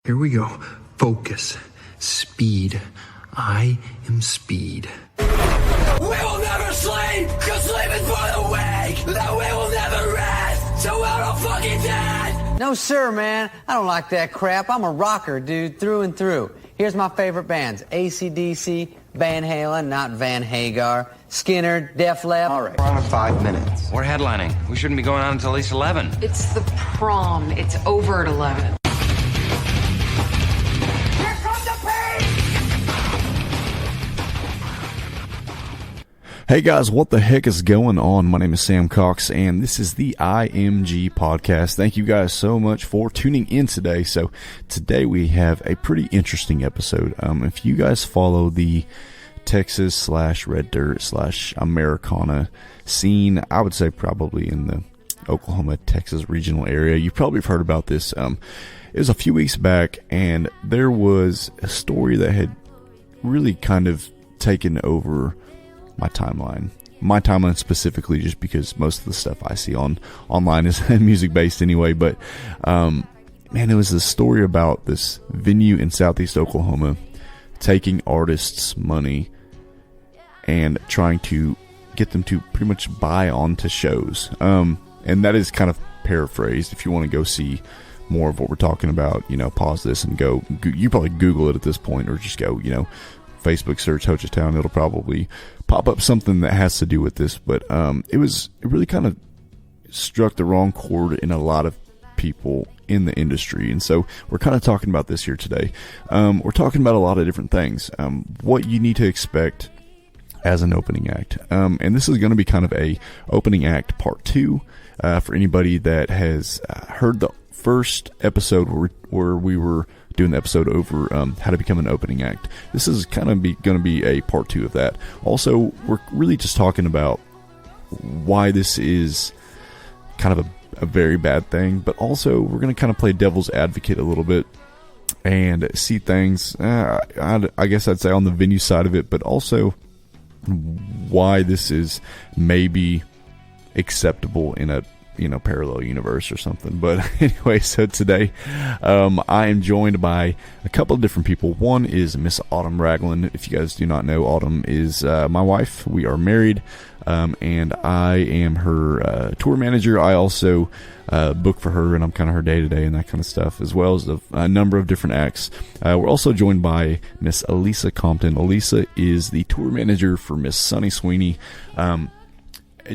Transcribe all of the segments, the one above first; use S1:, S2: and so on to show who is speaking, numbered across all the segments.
S1: Here we go. Focus. Speed. I am speed.
S2: We will never sleep, cause sleep is for the weak. That we will never rest, till we're all fucking dead.
S3: No, sir, man. I don't like that crap. I'm a rocker, dude, through and through. Here's my favorite bands. AC/DC, Van Halen, not Van Hagar, Skinner, Def Leppard.
S4: All right, we're on in 5 minutes.
S5: We're headlining. We shouldn't be going on until at least 11.
S6: It's the prom. It's over at 11.
S7: Hey guys, what the heck is going on? My name is Sam Cox, and this is the IMG podcast. Thank you guys so much for tuning in today. So today we have a pretty interesting episode. If you guys follow the Texas / Red Dirt / Americana scene, I would say probably in the Oklahoma, Texas regional area, you probably have heard about this. It was a few weeks back, and there was a story that had really kind of taken over my timeline specifically, just because most of the stuff I see online is music based anyway. But man, it was a story about this venue in Southeast Oklahoma taking artists' money and trying to get them to pretty much buy onto shows. And that is kind of paraphrased. If you want to go see more of what we're talking about, pause this and go. You probably Google it at this point, or just go, Facebook search Hochatown. It'll probably pop up something that has to do with this. But it really kind of struck the wrong chord in a lot of people in the industry. And so we're kind of talking about this here today. We're talking about a lot of different things. What you need to expect as an opening act. And this is going to be kind of a opening act part 2 for anybody that has heard the first episode where we were doing the episode over how to become an opening act. This is kind of going to be a part 2 of that. Also, we're really just talking about why this is kind of a very bad thing, but also we're going to kind of play devil's advocate a little bit and see things, I guess I'd say on the venue side of it, but also why this is maybe acceptable in a parallel universe or something. But anyway, so today I am joined by a couple of different people. One is Miss Autumn Ragland. If you guys do not know, Autumn is my wife. We are married, and I am her tour manager. I also book for her, and I'm kind of her day-to-day and that kind of stuff, as well as a number of different acts. We're also joined by Miss Elisa Compton. Elisa is the tour manager for Miss Sunny Sweeney.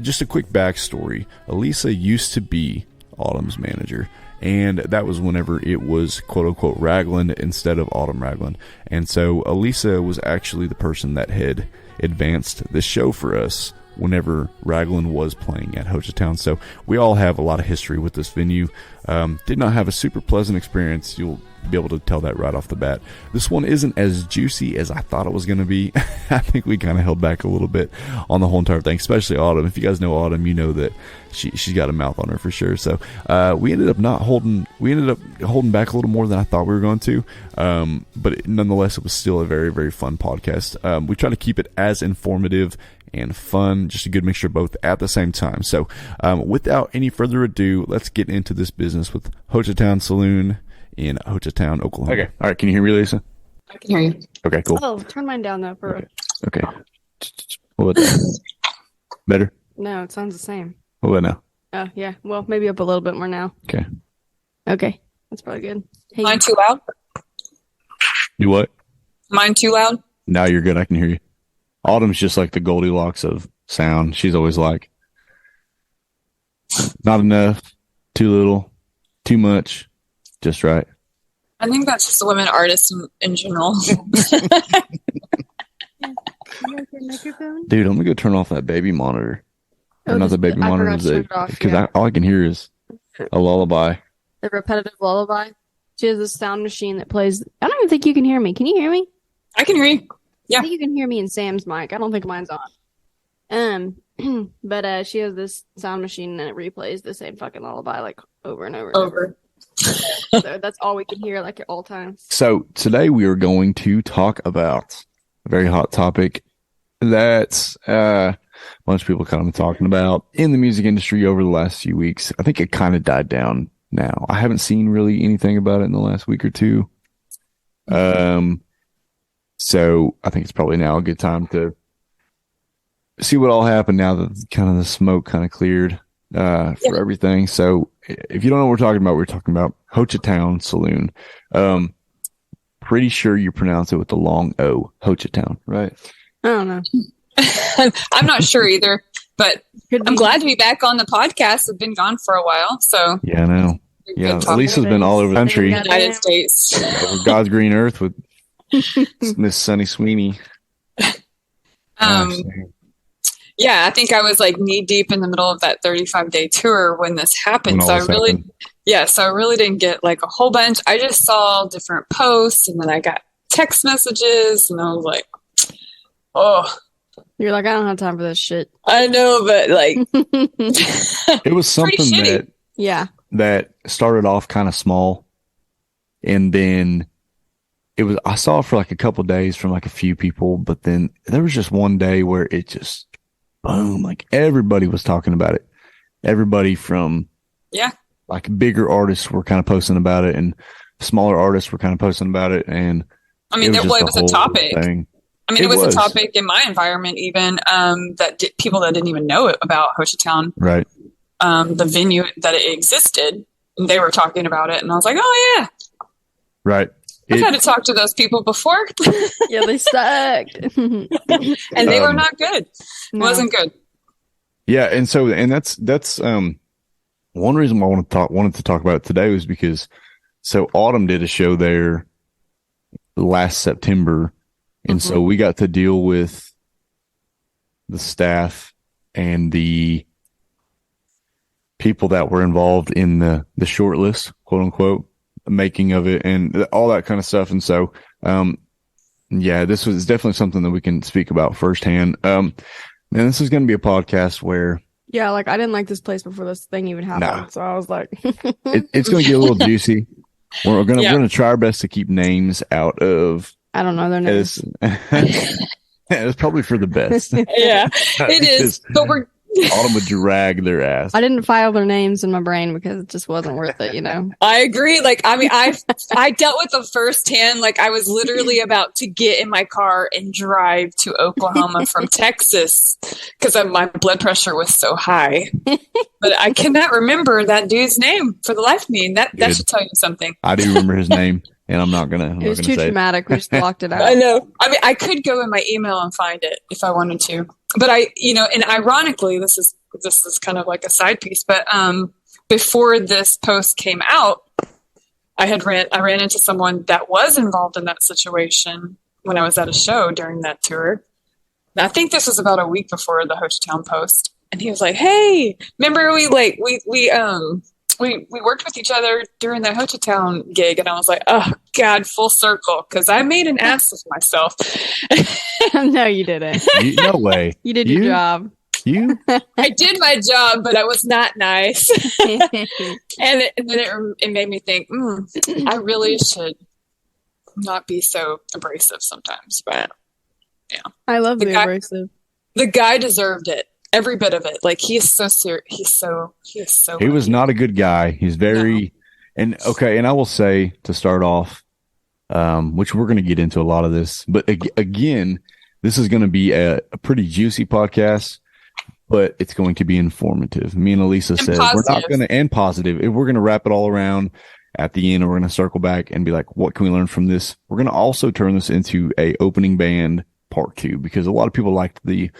S7: Just a quick backstory. Elisa used to be Autumn's manager, and that was whenever it was quote-unquote Ragland instead of Autumn Ragland. And so Elisa was actually the person that had advanced this show for us whenever Ragland was playing at Hochatown. So we all have a lot of history with this venue. Did not have a super pleasant experience. You'll be able to tell that right off the bat. This one isn't as juicy as I thought it was going to be. I think we kind of held back a little bit on the whole entire thing, especially Autumn. If you guys know Autumn, you know that she's got a mouth on her for sure. So we ended up holding back a little more than I thought we were going to. But nonetheless, it was still a very, very fun podcast. We try to keep it as informative and fun, just a good mixture of both at the same time. So without any further ado, let's get into this business with Hochatown Saloon in Hochatown, Oklahoma. Okay. All right. Can you hear me, Lisa?
S8: I can hear you.
S7: Okay, cool.
S8: Oh, turn mine down though.
S7: Okay. What about that? Better?
S8: No, it sounds the same.
S7: What about now?
S8: Oh, yeah. Well, maybe up a little bit more now.
S7: Okay.
S8: That's probably good. Hey,
S9: Mine too loud?
S7: You what?
S9: Mine too loud?
S7: Now you're good. I can hear you. Autumn's just like the Goldilocks of sound. She's always like, not enough, too little, too much, just right.
S9: I think that's just the women artists in general.
S7: Dude, I'm gonna go turn off that baby monitor. Or not the baby monitor, because all I can hear is a lullaby.
S8: The repetitive lullaby. She has this sound machine that plays. I don't even think you can hear me. Can you hear me?
S9: I can hear you. Yeah.
S8: I think you can hear me in Sam's mic. I don't think mine's on. But she has this sound machine and it replays the same fucking lullaby like over and over. And over. So that's all we can hear like at all times.
S7: So today we are going to talk about a very hot topic that's a bunch of people kind of talking about in the music industry over the last few weeks. I think it kind of died down now. I haven't seen really anything about it in the last week or two So I think it's probably now a good time to see what all happened now that kind of the smoke kind of cleared for everything. So if you don't know what we're talking about Hochatown Saloon. Pretty sure you pronounce it with the long O, Hochatown, right?
S8: I don't know.
S9: I'm not sure either, but I'm glad to be back on the podcast. I've been gone for a while, so
S7: yeah, I know. Yeah, Lisa's been all over the country,
S9: United States,
S7: over God's green earth with Miss Sunny Sweeney.
S9: Yeah, I think I was like knee deep in the middle of that 35-day tour when this happened. So I really didn't get like a whole bunch. I just saw different posts, and then I got text messages, and I was like, oh.
S8: You're like, I don't have time for this shit.
S9: I know, but like,
S7: it was something that started off kind of small, and then I saw it for like a couple of days from like a few people, but then there was just one day where it just boom, like everybody was talking about it. Everybody from like bigger artists were kind of posting about it, and smaller artists were kind of posting about it, and
S9: I mean, it was a topic.
S7: Thing.
S9: I mean, it was a topic in my environment, even people that didn't even know about Hochatown,
S7: right?
S9: The venue that it existed, they were talking about it, and I was like, oh yeah,
S7: right.
S9: I've had to talk to those people before.
S8: Yeah, they sucked,
S9: and they were not good. It wasn't good.
S7: Yeah, and that's one reason why I wanted to talk about it today was because Autumn did a show there last September. And so we got to deal with the staff and the people that were involved in the short list, quote unquote, making of it and all that kind of stuff. And so, this was definitely something that we can speak about firsthand. And this is going to be a podcast where,
S8: like I didn't like this place before this thing even happened. So I was like,
S7: it's going to get a little juicy. We're going to try our best to keep names out of.
S8: I don't know their names.
S7: It's probably for the best.
S9: Yeah, it is. But
S7: Autumn would drag their ass.
S8: I didn't file their names in my brain because it just wasn't worth it, you know.
S9: I agree. Like, I mean, I dealt with them firsthand. Like, I was literally about to get in my car and drive to Oklahoma from Texas because my blood pressure was so high. But I cannot remember that dude's name for the life of me. And that should tell you something.
S7: I do remember his name. And I'm not gonna.
S8: It was too traumatic. We just blocked it out.
S9: I know. I mean, I could go in my email and find it if I wanted to, but and ironically, this is kind of like a side piece. But before this post came out, I ran into someone that was involved in that situation when I was at a show during that tour. And I think this was about a week before the Hochatown post, and he was like, "Hey, remember we worked with each other during the Hochatown gig," and I was like, "Oh God, full circle," because I made an ass of myself.
S8: No, you didn't.
S7: No way.
S8: You did your job.
S9: I did my job, but I was not nice. and then it made me think, I really should not be so abrasive sometimes. But yeah,
S8: I love the abrasive.
S9: The guy deserved it. Every bit of it. Like, he is so serious. He was
S7: not a good guy. He's very, and I will say to start off, which we're going to get into a lot of this, but again, this is going to be a pretty juicy podcast, but it's going to be informative. Me and Elisa said, we're not going to, and positive. If we're going to wrap it all around at the end, we're going to circle back and be like, what can we learn from this? We're going to also turn this into a opening band part 2, because a lot of people liked the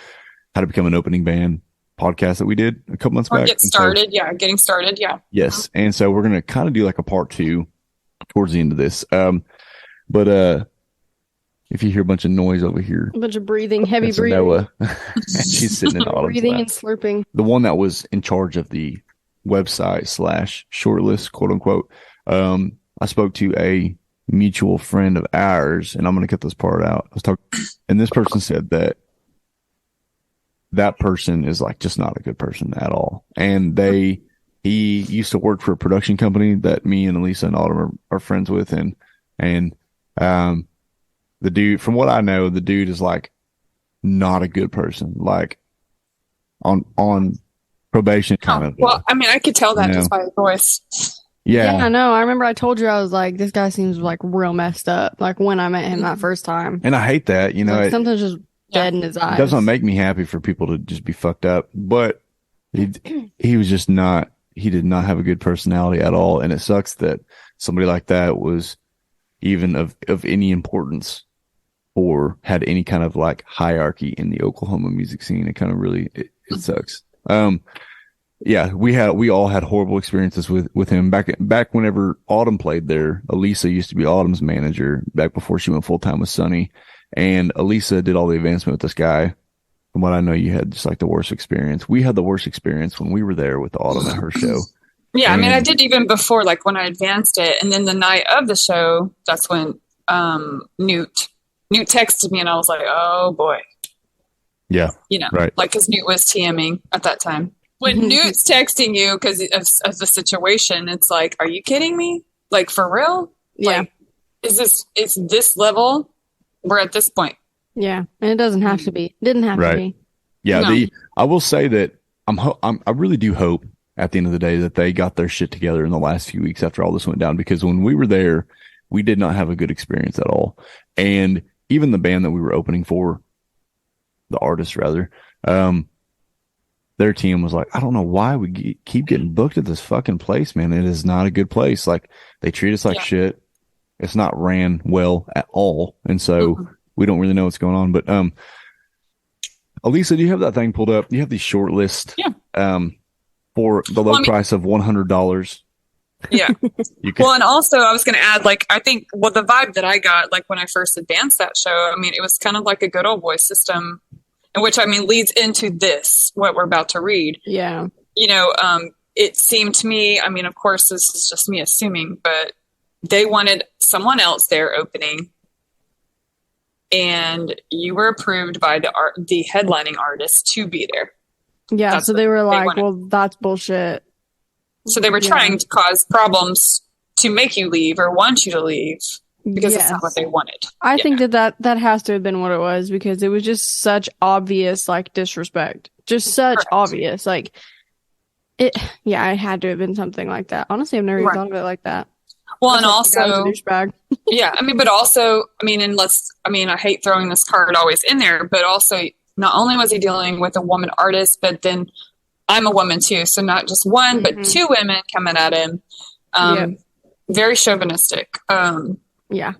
S7: How to Become an Opening Band podcast that we did a couple months back.
S9: Getting started. Yeah.
S7: Yes. And so we're going to kind of do like a part 2 towards the end of this. But if you hear a bunch of noise over here,
S8: a bunch of breathing, heavy breathing.
S7: Noah. She's sitting in Autumn's
S8: breathing
S7: lap.
S8: and slurping.
S7: The one that was in charge of the website / shortlist, quote unquote. I spoke to a mutual friend of ours, and I'm going to cut this part out. I was talking, and this person said that person is like just not a good person at all. And he used to work for a production company that me and Elisa and Autumn are friends with. And the dude, from what I know, the dude is like not a good person, like on probation kind of.
S9: Well, I mean, I could tell that just by his voice.
S8: Yeah, no, I remember I told you I was like, this guy seems like real messed up. Like when I met him that first time.
S7: And I hate that,
S8: Like, sometimes just dead in his eyes.
S7: It doesn't make me happy for people to just be fucked up, but he was just not, he did not have a good personality at all. And it sucks that somebody like that was even of any importance or had any kind of like hierarchy in the Oklahoma music scene. It kind of really, it sucks. Yeah, we all had horrible experiences with him back whenever Autumn played there. Elisa used to be Autumn's manager back before she went full time with Sonny, and Elisa did all the advancement with this guy. From what I know, you had just like the worst experience. We had the worst experience when we were there with Autumn at her show.
S9: Yeah, I mean, I did even before, like when I advanced it, and then the night of the show, that's when Newt texted me, and I was like, oh boy.
S7: Yeah, right.
S9: Like because Newt was TMing at that time. When Newt's texting you because of the situation, it's like, are you kidding me? Like, for real?
S8: Yeah.
S9: Like, it's this level? We're at this point.
S8: Yeah. And it doesn't have to be. Didn't have to be.
S7: Yeah. No. I will say that I really do hope at the end of the day that they got their shit together in the last few weeks after all this went down, because when we were there, we did not have a good experience at all. And even the band that we were opening for, the artist rather, their team was like, I don't know why we keep getting booked at this fucking place, man. It is not a good place. Like, they treat us like shit. It's not ran well at all. And so we don't really know what's going on. But, Elisa, do you have that thing pulled up? Do you have the short list? For the low price of $100.
S9: Yeah. Well, and also I was going to add, like, I think, the vibe that I got, like, when I first advanced that show, I mean, it was kind of like a good old boy system, which, I mean, leads into this, what we're about to read.
S8: Yeah.
S9: It seemed to me, I mean, of course, this is just me assuming, but they wanted someone else there opening, and you were approved by the headlining artist to be there.
S8: Yeah,
S9: that's
S8: so they were like, well, that's bullshit.
S9: So they were trying to cause problems to make you leave or want you to leave. Because it's not what they wanted.
S8: I think that has to have been what it was, because it was just such obvious, like, disrespect. Just such obvious. Like, it had to have been something like that. Honestly, I've never even thought of it like that.
S9: Well, and also,
S8: yeah,
S9: I mean, but also, I mean, I hate throwing this card always in there, but also, not only was he dealing with a woman artist, but then I'm a woman too. So not just one, but two women coming at him. Very chauvinistic.
S8: Yeah.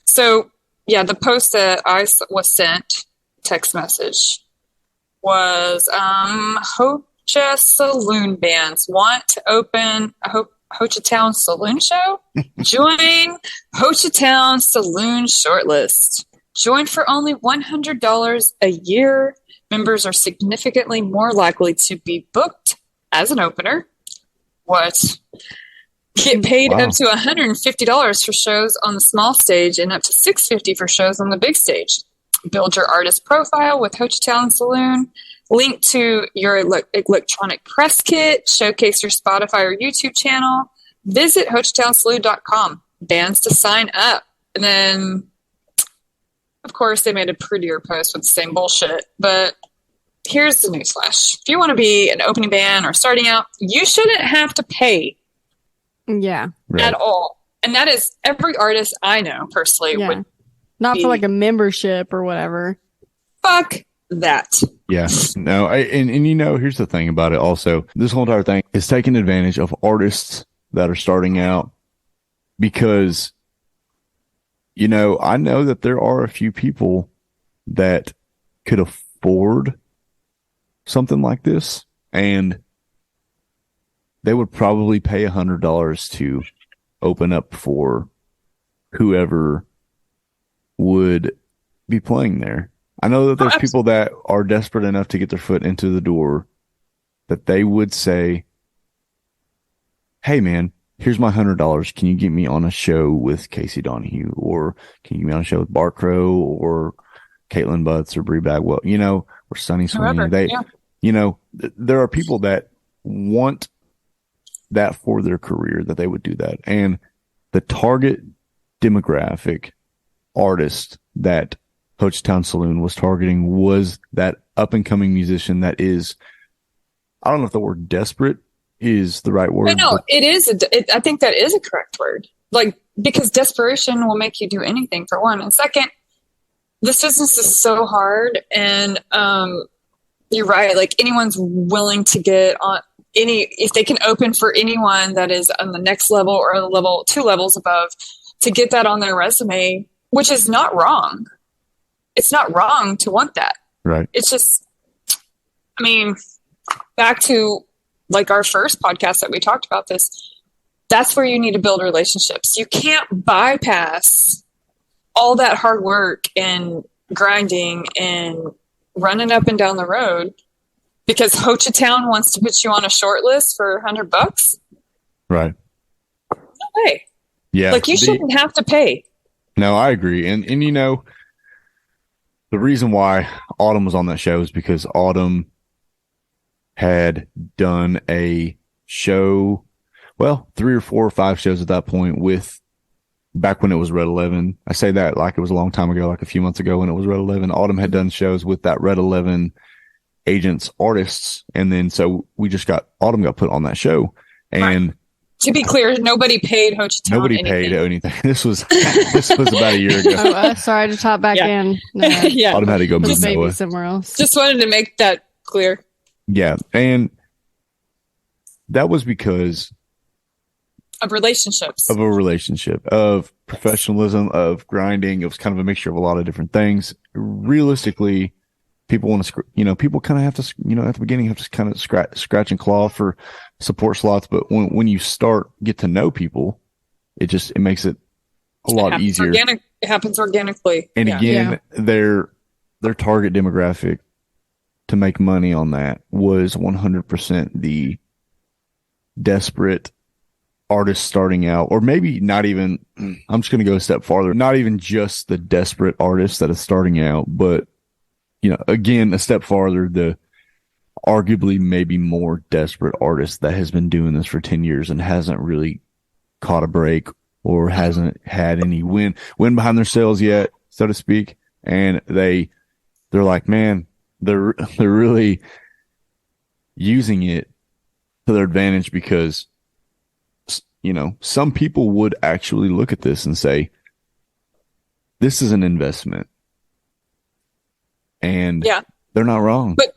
S9: So, the post that I was sent, text message, was Hocha Saloon Bands want to open a Hochatown Saloon show? Join Hochatown Saloon shortlist. Join for only $100 a year. Members are significantly more likely to be booked as an opener. What? Get paid up to $150 for shows on the small stage and up to $650 for shows on the big stage. Build your artist profile with Hochatown Saloon. Link to your electronic press kit. Showcase your Spotify or YouTube channel. Visit HochatownSaloon.com. Bands to sign up. And then, of course, they made a prettier post with the same bullshit. But here's the newsflash. If you want to be an opening band or starting out, you shouldn't have to pay.
S8: Yeah.
S9: At all. And that is every artist I know personally.
S8: Yeah.
S9: Would
S8: not for like a membership or whatever.
S9: Fuck that.
S7: Yeah. No, and here's the thing about it also. This whole entire thing is taking advantage of artists that are starting out, because, I know that there are a few people that could afford something like this, and they would probably pay $100 to open up for whoever would be playing there. I know that there's people that are desperate enough to get their foot into the door that they would say, hey man, here's my $100. Can you get me on a show with Casey Donahue? Or can you get me on a show with Bar Crow or Caitlin Butts or Bree Bagwell, or Sunny Sweeney? There are people that want that for their career, that they would do that. And the target demographic artist that Hochatown Saloon was targeting was that up and coming musician that is, I don't know if the word desperate is the right word.
S9: I know it is. I think that is a correct word. Like, because desperation will make you do anything, for one. And second, this business is so hard. And you're right. Like, anyone's willing to get on if they can open for anyone that is on the next level or the level 2 levels above, to get that on their resume, which is not wrong. It's not wrong to want that.
S7: Right.
S9: It's just, I mean, back to like our first podcast that we talked about this, that's where you need to build relationships. You can't bypass all that hard work and grinding and running up and down the road because Hochatown wants to put you on a short list for $100.
S7: Right.
S9: No way.
S7: Yeah.
S9: Like, you shouldn't have to pay.
S7: No, I agree. And you know, the reason why Autumn was on that show is because Autumn had done a show, well, 3 or 4 or 5 shows at that point with, back when it was Red 11. I say that like it was a long time ago, like a few months ago when it was Red 11. Autumn had done shows with that Red 11 agents, artists. And then so Autumn got put on that show. And
S9: right. To be clear, nobody paid Hochatown.
S7: Nobody paid anything. This was about a year ago.
S8: Oh, sorry to top back in. No,
S9: yeah.
S7: Autumn had to go move
S8: maybe somewhere else.
S9: Just wanted to make that clear.
S7: Yeah. And that was because
S9: of relationships,
S7: of a relationship, of professionalism, of grinding. It was kind of a mixture of a lot of different things. Realistically, people want to, people kind of have to, at the beginning have to kind of scratch and claw for support slots. But when you get to know people, it makes it a lot easier.
S9: It happens organically.
S7: And again, their target demographic to make money on that was 100% the desperate artist starting out, or maybe not even, I'm just going to go a step farther, not even just the desperate artist that is starting out, but again, a step farther, the arguably maybe more desperate artist that has been doing this for 10 years and hasn't really caught a break or hasn't had any win behind their sails yet, so to speak. And they're like, man, they're really using it to their advantage because, some people would actually look at this and say, this is an investment. And they're not wrong,
S9: but,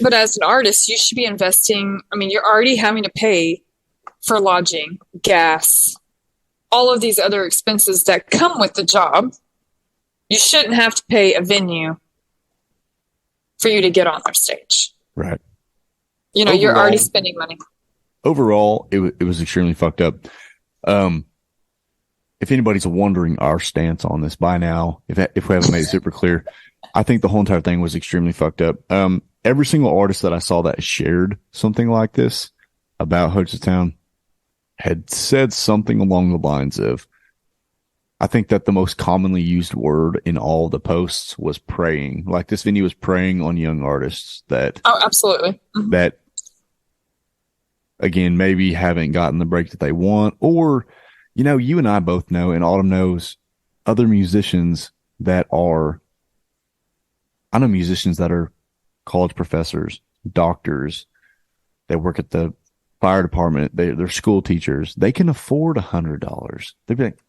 S7: but
S9: as an artist, you should be investing. I mean, you're already having to pay for lodging, gas, all of these other expenses that come with the job. You shouldn't have to pay a venue for you to get on their stage.
S7: Right.
S9: Overall, you're already spending money.
S7: Overall, it was extremely fucked up. If anybody's wondering our stance on this by now, if we haven't made it super clear, I think the whole entire thing was extremely fucked up. Every single artist that I saw that shared something like this about Hochatown had said something along the lines of, I think that the most commonly used word in all the posts was preying. Like, this venue was preying on young artists that,
S9: oh, absolutely. Mm-hmm.
S7: That, again, maybe haven't gotten the break that they want, or, you and I both know, and Autumn knows, other musicians that are, I know musicians that are college professors, doctors, they work at the fire department, they're school teachers. They can afford $100. They'd be like,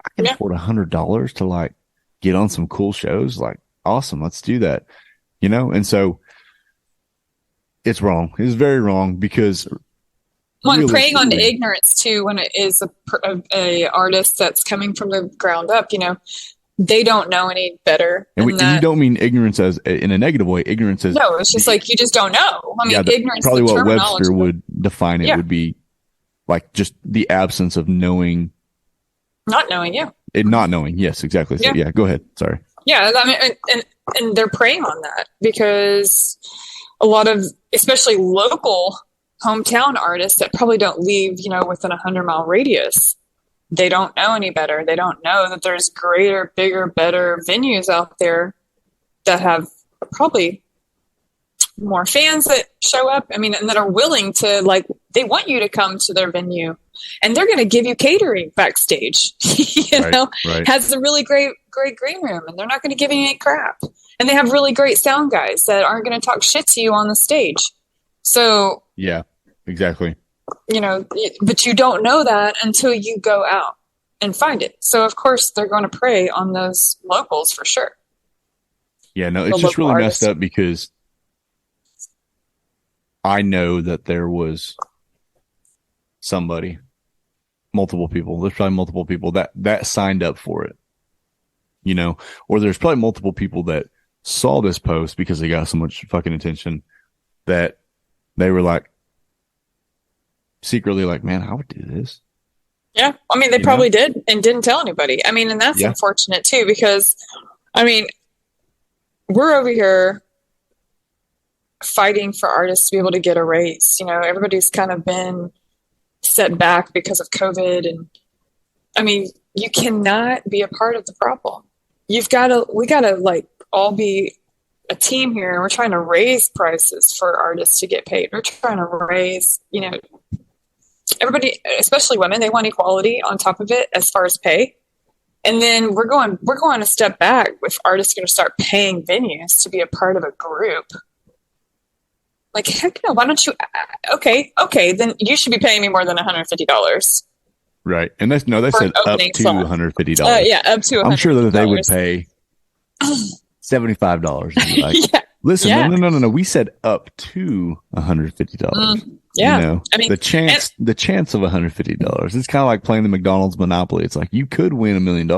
S7: I can afford $100 to like get on some cool shows. Like, awesome, let's do that. And so it's wrong. It's very wrong because
S9: preying on ignorance too, when it is a artist that's coming from the ground up, they don't know any better.
S7: And you don't mean ignorance as in a negative way. Ignorance as
S9: no, it's just like you just don't know. I mean, ignorance.
S7: Probably what Webster would define it would be like just the absence of knowing.
S9: Not knowing, yeah.
S7: Not knowing, yes, exactly. So, go ahead. Sorry.
S9: Yeah, I mean, and they're preying on that because a lot of, especially local hometown artists that probably don't leave, within 100-mile radius. They don't know any better. They don't know that there's greater, bigger, better venues out there that have probably more fans that show up. I mean, and that are willing to, like, they want you to come to their venue and they're going to give you catering backstage,
S7: Right.
S9: Has a really great green room and they're not going to give you any crap. And they have really great sound guys that aren't going to talk shit to you on the stage. So
S7: yeah, Exactly.
S9: You know, but you don't know that until you go out and find it. So of course they're going to prey on those locals for sure.
S7: Yeah, no, it's just really messed up because I know that there was multiple people. There's probably multiple people that signed up for it, you know, or there's probably multiple people that saw this post because they got so much fucking attention that they were like secretly like, man, I would do this.
S9: Yeah. I mean, they probably did and didn't tell anybody. I mean, and that's unfortunate too, because I mean, we're over here fighting for artists to be able to get a raise. You know, everybody's kind of been set back because of COVID. And I mean, you cannot be a part of the problem. We got to like all be a team here. And we're trying to raise prices for artists to get paid. We're trying to raise, you know, everybody, especially women, they want equality on top of it as far as pay. And then we're going a step back if artists are going to start paying venues to be a part of a group. Like, heck no, why don't you? Okay, then you should be paying me more than $150.
S7: Right. And they said up to $150.
S9: Yeah, up to $150.
S7: I'm sure that they would pay $75. Like, yeah. Listen, no. We said up to $150.
S9: Yeah.
S7: You know, I mean, the chance of $150. It's kind of like playing the McDonald's Monopoly. It's like you could win $1 million.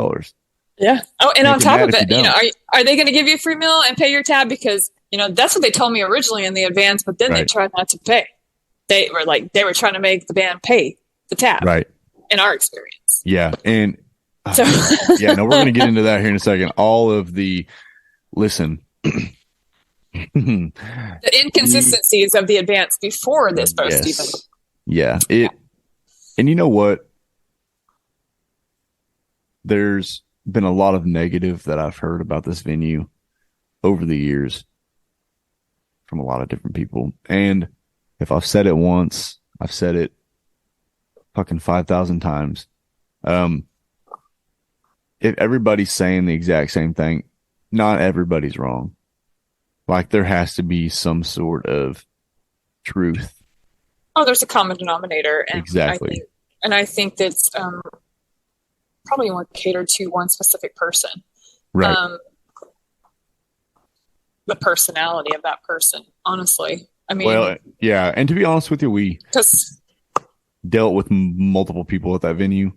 S9: Yeah. Oh, and on top of it, you know, are they going to give you a free meal and pay your tab? Because, you know, that's what they told me originally in the advance, but then they tried not to pay. They were trying to make the band pay the tab. Right. In our experience.
S7: Yeah. And so we're going to get into that here in a second. All of the
S9: the inconsistencies of the advance before this post even.
S7: Yeah. And you know what? There's been a lot of negative that I've heard about this venue over the years from a lot of different people. And if I've said it once, I've said it fucking 5,000 times. If everybody's saying the exact same thing, not everybody's wrong. Like, there has to be some sort of truth.
S9: Oh, there's a common denominator. And
S7: exactly.
S9: I think that's probably more catered to one specific person.
S7: Right.
S9: The personality of that person, honestly. I mean,
S7: well, yeah. And to be honest with you, we dealt with multiple people at that venue.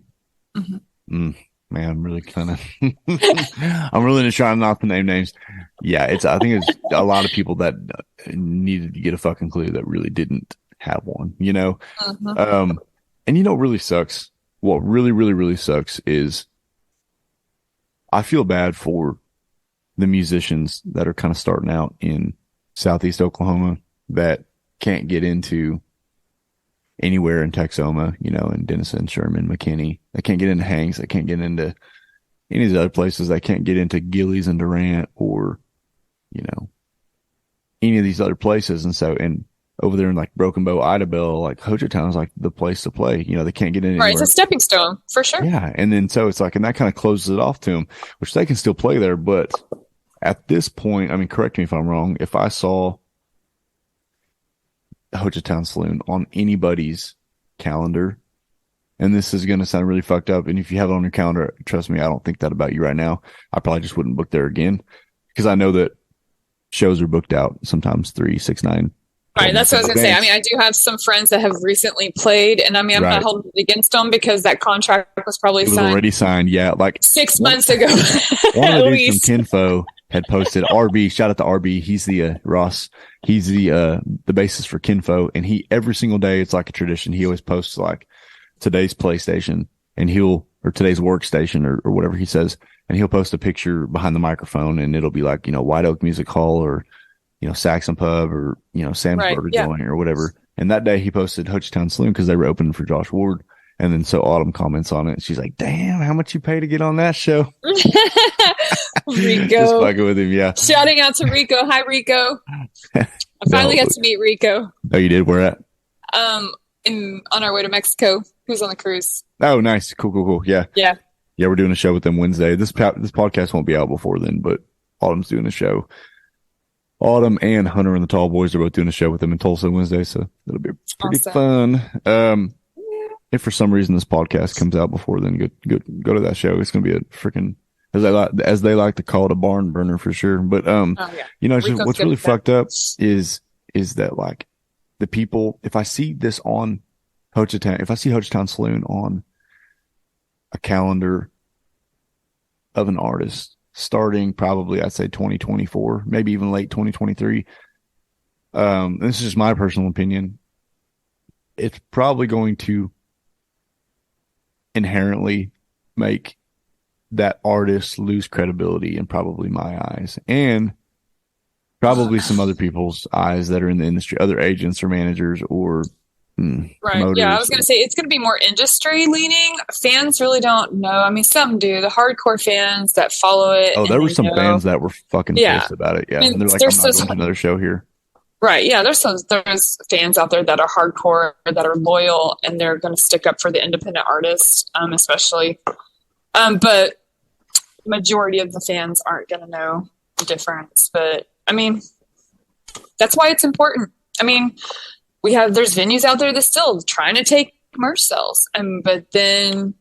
S7: Mm-hmm. Man, I'm really kind of, I'm really just trying not to name names. Yeah, I think it's a lot of people that needed to get a fucking clue that really didn't have one, you know? Mm-hmm. And you know what really sucks? What really, really, really sucks is I feel bad for the musicians that are kind of starting out in Southeast Oklahoma that can't get into anywhere in Texoma, you know, in Denison, Sherman, McKinney. They can't get into Hanks. They can't get into any of these other places. They can't get into Gillies and Durant or, you know, any of these other places. And so, and over there in like Broken Bow, Idabel, like Hochatown is like the place to play. You know, they can't get in anywhere.
S9: Right, it's a stepping stone for sure.
S7: Yeah, and then so it's like, and that kind of closes it off to them, which they can still play there. But at this point, I mean, correct me if I'm wrong. If I saw Hochatown Saloon on anybody's calendar, and this is going to sound really fucked up, and if you have it on your calendar, trust me, I don't think that about you right now. I probably just wouldn't book there again because I know that shows are booked out sometimes 3, 6, 9.
S9: Right, that's what I was going to say. I mean, I do have some friends that have recently played, and I mean, I'm not holding it against them because that contract was probably
S7: already signed. Yeah, like
S9: 6 months ago.
S7: One of the dudes from Kinfo had posted RB. Shout out to RB. He's the Ross. He's the bassist for Kinfo, and he every single day it's like a tradition. He always posts like today's PlayStation, and today's workstation or whatever he says, and he'll post a picture behind the microphone, and it'll be like, you know, White Oak Music Hall or, you know, Saxon Pub or, you know, Sam's Burger Joint or whatever. And that day he posted Hochatown Saloon because they were opening for Josh Ward. And then so Autumn comments on it. She's like, damn, how much you pay to get on that show?
S9: Rico.
S7: Just fucking with him, yeah.
S9: Shouting out to Rico. Hi, Rico. I finally got to meet Rico.
S7: Oh, you did? Where at?
S9: On our way to Mexico. Who's on the cruise?
S7: Oh, nice. Cool. Yeah.
S9: Yeah.
S7: Yeah, we're doing a show with them Wednesday. This podcast won't be out before then, but Autumn's doing a show. Autumn and Hunter and the Tall Boys are both doing a show with them in Tulsa Wednesday, so it'll be pretty
S9: Awesome.
S7: fun. If for some reason this podcast comes out before then, go to that show. It's going to be a freaking, as they like to call it, a barn burner for sure. But you know, just, what's really fucked up is that like the people. If I see this on Hochatown, if I see Hochatown Saloon on a calendar of an artist starting probably, I'd say 2024, maybe even late 2023. This is just my personal opinion. It's probably going to inherently make that artist lose credibility in probably my eyes and probably some other people's eyes that are in the industry, other agents or managers or
S9: right. Yeah, I was going to say it's going to be more industry leaning. Fans really don't know. I mean, some do. The hardcore fans that follow it.
S7: Oh, there were some fans that were fucking pissed about it. Yeah, I mean, and they're like, I'm not going to another show here. Right.
S9: Yeah, there's fans out there that are hardcore, that are loyal, and they're going to stick up for the independent artists, especially. But majority of the fans aren't going to know the difference. But I mean, that's why it's important. I mean, there's venues out there that still trying to take merch sales, but then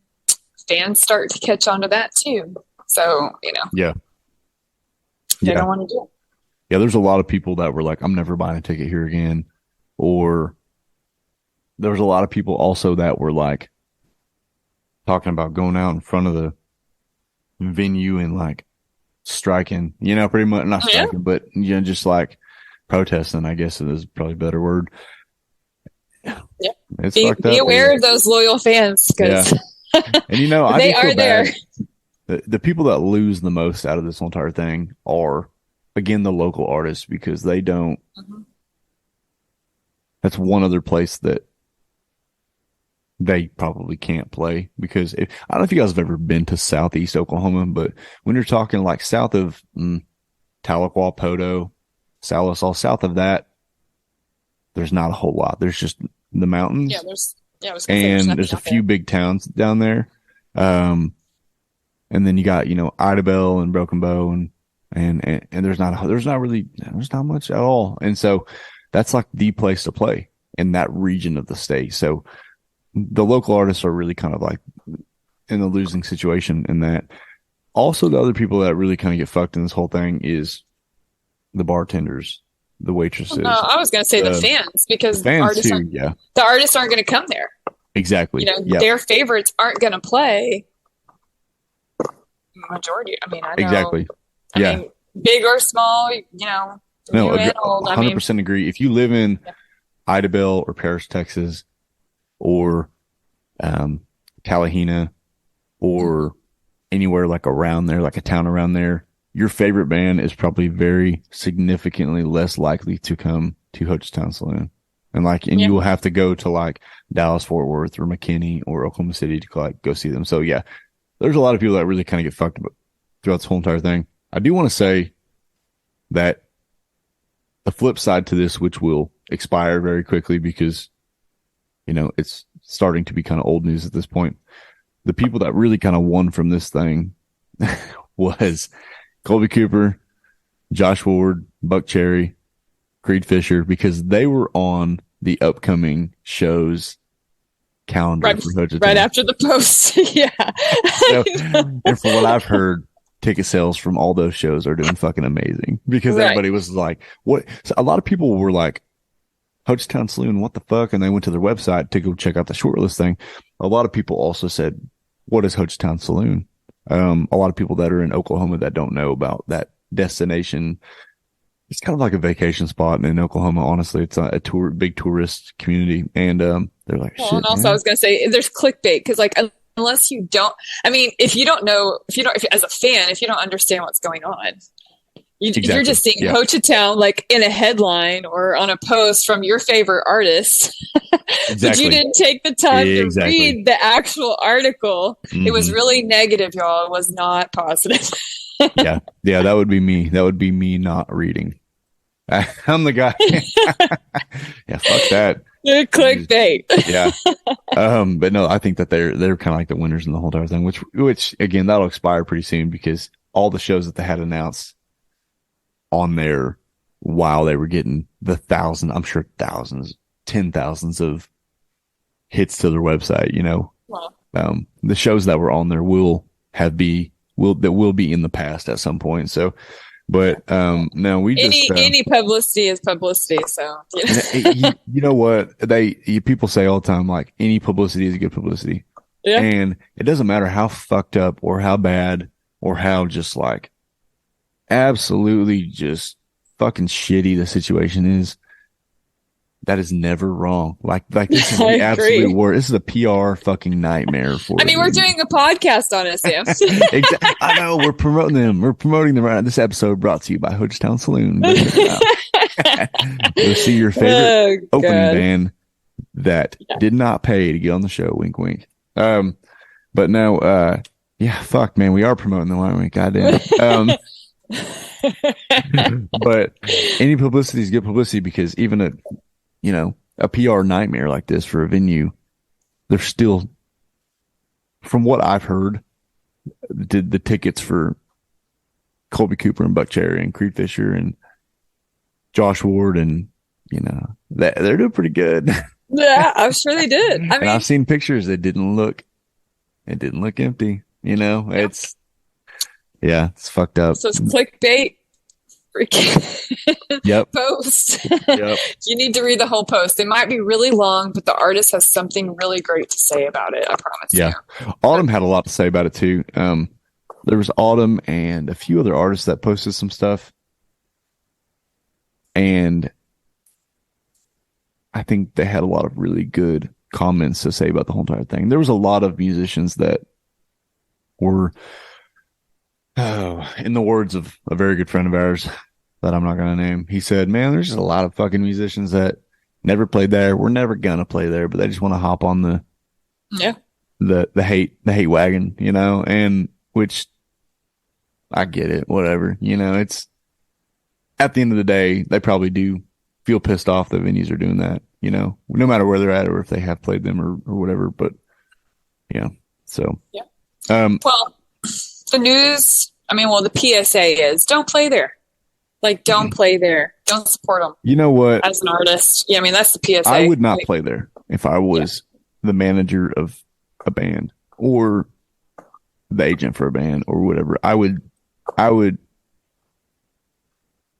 S9: fans start to catch on to that too. So, you know, they don't want to do it.
S7: Yeah, there's a lot of people that were like, I'm never buying a ticket here again. Or there's a lot of people also that were like talking about going out in front of the venue and like striking, you know, pretty much not striking, but you know, just like protesting, I guess is probably a better word.
S9: Yeah. Be aware of those loyal fans because
S7: and you know,
S9: they are there.
S7: The people that lose the most out of this entire thing are, again, the local artists, because they don't. That's one other place that they probably can't play, because I don't know if you guys have ever been to Southeast Oklahoma, but when you're talking like south of Tahlequah, Podo, Salisal, south of that, there's not a whole lot. There's just the mountains. There's a few big towns down there. And then you got, you know, Idabel and Broken Bow and there's not much at all. And so that's like the place to play in that region of the state. So the local artists are really kind of like in the losing situation in that. Also, the other people that really kind of get fucked in this whole thing is the bartenders, the waitresses.
S9: No, I was going to say the fans, because the artists aren't going to come there.
S7: Exactly.
S9: You know, their favorites aren't going to play. Majority. I mean, I know.
S7: Exactly.
S9: I mean, big or small, you know.
S7: No, 100% agree. If you live in Idabel or Paris, Texas, or Tallahena, or anywhere like around there, like a town around there, your favorite band is probably very significantly less likely to come to Hochatown Saloon. And you will have to go to like Dallas, Fort Worth, or McKinney, or Oklahoma City to like go see them. So yeah, there's a lot of people that really kind of get fucked throughout this whole entire thing. I do want to say that the flip side to this, which will expire very quickly because, you know, it's starting to be kind of old news at this point. The people that really kind of won from this thing was Colby Cooper, Josh Ward, Buck Cherry, Creed Fisher, because they were on the upcoming shows calendar
S9: right after the post.
S7: And from what I've heard, ticket sales from all those shows are doing fucking amazing, because everybody was like, what? So a lot of people were like, Hochatown Saloon, what the fuck? And they went to their website to go check out the shortlist thing. A lot of people also said, what is Hochatown Saloon? A lot of people that are in Oklahoma that don't know about that destination. It's kind of like a vacation spot in Oklahoma. Honestly, it's a big tourist community. And, they're like, shit.
S9: And also, I was going to say, there's clickbait, because like, unless you don't, I mean, if as a fan, if you don't understand what's going on, you're just seeing Hochatown like in a headline or on a post from your favorite artist, but you didn't take the time to read the actual article. It was really negative, y'all. It was not positive.
S7: yeah, that would be me. That would be me not reading. I'm the guy. Yeah, fuck that.
S9: Clickbait.
S7: Yeah. But no, I think that they're kind of like the winners in the whole entire thing, which again, that'll expire pretty soon, because all the shows that they had announced on their while they were getting I'm sure thousands, 10,000s of hits to their website, you know.
S9: Wow.
S7: The shows that were on there will be in the past at some point. So, but no, we
S9: any publicity is publicity. So
S7: you know what people say all the time, like any publicity is good publicity.
S9: Yeah.
S7: And it doesn't matter how fucked up or how bad or how just like absolutely just fucking shitty the situation is. That is never wrong. Like this is the absolute worst. This is a PR fucking nightmare for.
S9: I mean, we're doing a podcast on it, Sam.
S7: Exactly. I know we're promoting them. We're promoting them right now. This episode brought to you by Hochatown Saloon. You'll see your favorite opening band that did not pay to get on the show. Wink, wink. But no, yeah, fuck, man, we are promoting them, aren't we? Goddamn. But any publicity is good publicity, because even a PR nightmare like this for a venue, they're still, from what I've heard, did the tickets for Colby Cooper and Buck Cherry and Creed Fisher and Josh Ward, and they're doing pretty good.
S9: Yeah, I'm sure they did. I mean,
S7: I've seen pictures. It didn't look empty. It's fucked up.
S9: So it's clickbait. Freaking post.
S7: Yep.
S9: You need to read the whole post. It might be really long, but the artist has something really great to say about it. I promise you.
S7: Autumn had a lot to say about it too. There was Autumn and a few other artists that posted some stuff, and I think they had a lot of really good comments to say about the whole entire thing. There was a lot of musicians that were, in the words of a very good friend of ours that I'm not going to name, he said, man, there's just a lot of fucking musicians that never played there. We're never going to play there, but they just want to hop on the hate wagon, and which I get it, whatever, it's at the end of the day, they probably do feel pissed off that venues are doing that, no matter where they're at or if they have played them or whatever. But so
S9: well, the news, the PSA is don't play there. Like, don't play there. Don't support them.
S7: You know what?
S9: As an artist. Yeah, that's the PSA.
S7: I would not play there if I was the manager of a band or the agent for a band or whatever. I would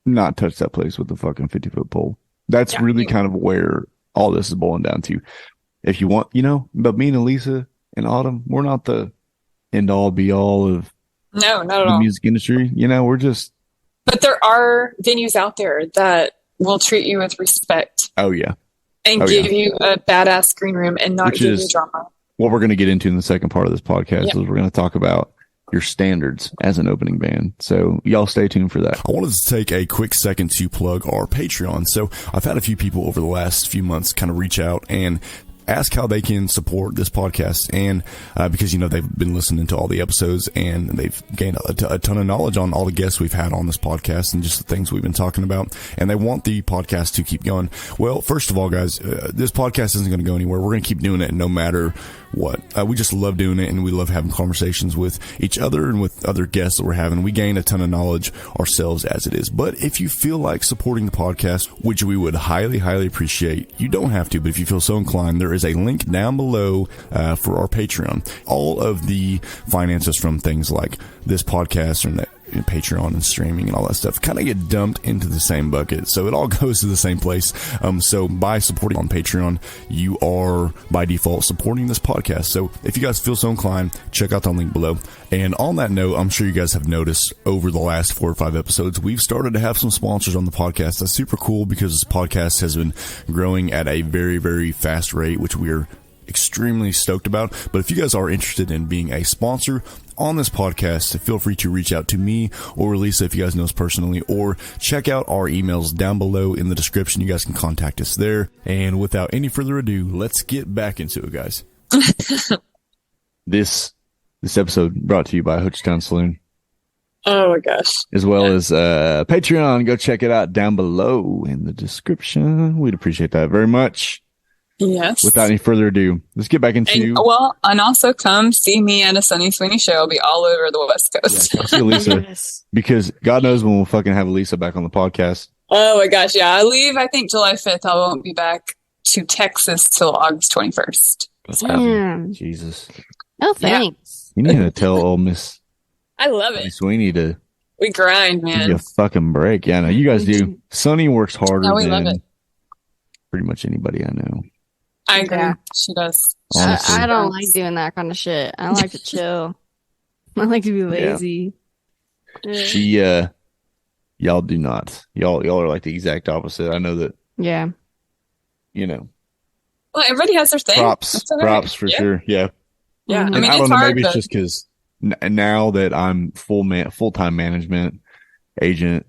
S7: not touch that place with the fucking 50-foot pole. That's really kind of where all this is boiling down to. If you want, but me and Elisa and Autumn, we're not the end all be all of
S9: not at
S7: the
S9: all.
S7: music industry. We're just.
S9: But there are venues out there that will treat you with respect.
S7: Oh yeah.
S9: And give you a badass green room and not give you drama.
S7: What we're going to get into in the second part of this podcast is we're going to talk about your standards as an opening band. So y'all stay tuned for that. I wanted to take a quick second to plug our Patreon. So I've had a few people over the last few months kind of reach out and ask how they can support this podcast, and because they've been listening to all the episodes and they've gained a ton of knowledge on all the guests we've had on this podcast and just the things we've been talking about, and they want the podcast to keep going. Well, first of all, guys, this podcast isn't going to go anywhere. We're going to keep doing it no matter what. We just love doing it, and we love having conversations with each other and with other guests that we're having. We gain a ton of knowledge ourselves as it is. But if you feel like supporting the podcast, which we would highly, highly appreciate, you don't have to, but if you feel so inclined, there is a link down below for our Patreon. All of the finances from things like this podcast and Patreon and streaming and all that stuff kind of get dumped into the same bucket, so it all goes to the same place. So by supporting on Patreon, you are by default supporting this podcast. So if you guys feel so inclined, check out the link below. And on that note, I'm sure you guys have noticed over the last 4 or 5 episodes, we've started to have some sponsors on the podcast. That's super cool because this podcast has been growing at a very, very fast rate, which we're extremely stoked about. But if you guys are interested in being a sponsor on this podcast, feel free to reach out to me or Lisa if you guys know us personally, or check out our emails down below in the description. You guys can contact us there. And without any further ado, let's get back into it, guys. This episode brought to you by Hochatown Saloon.
S9: Oh my gosh.
S7: As well as Patreon. Go check it out down below in the description. We'd appreciate that very much.
S9: Yes.
S7: Without any further ado, let's get back into.
S9: And also come see me at a Sunny Sweeney show. I'll be all over the West Coast.
S7: Yeah, come see Lisa, because God knows when we'll fucking have Lisa back on the podcast.
S9: Oh my gosh, yeah. I leave, I think, July 5th. I won't be back to Texas till August 21st.
S8: Damn.
S7: Jesus.
S8: Oh, thanks.
S7: You need to tell old Miss
S9: I love it.
S7: Sweeney to
S9: We grind,
S7: give you
S9: man.
S7: a fucking break. Yeah, no, you guys do. Sonny works harder
S9: Yeah, we love
S7: than
S9: it.
S7: pretty much anybody I know.
S9: I agree.
S8: Yeah.
S9: She does.
S7: Honestly.
S8: I don't like doing that kind of shit. I like to chill. I like to be lazy. Yeah.
S7: She, y'all do not. Y'all are like the exact opposite. I know that,
S8: Yeah.
S7: you know,
S9: Well, everybody has their thing.
S7: props
S9: That's all right.
S7: for
S9: Yeah.
S7: sure. Yeah.
S9: Yeah.
S8: Mhm.
S9: I mean,
S7: I
S9: it's
S7: don't know.
S9: hard,
S7: Maybe it's
S9: but
S7: just because now that I'm full-time management agent,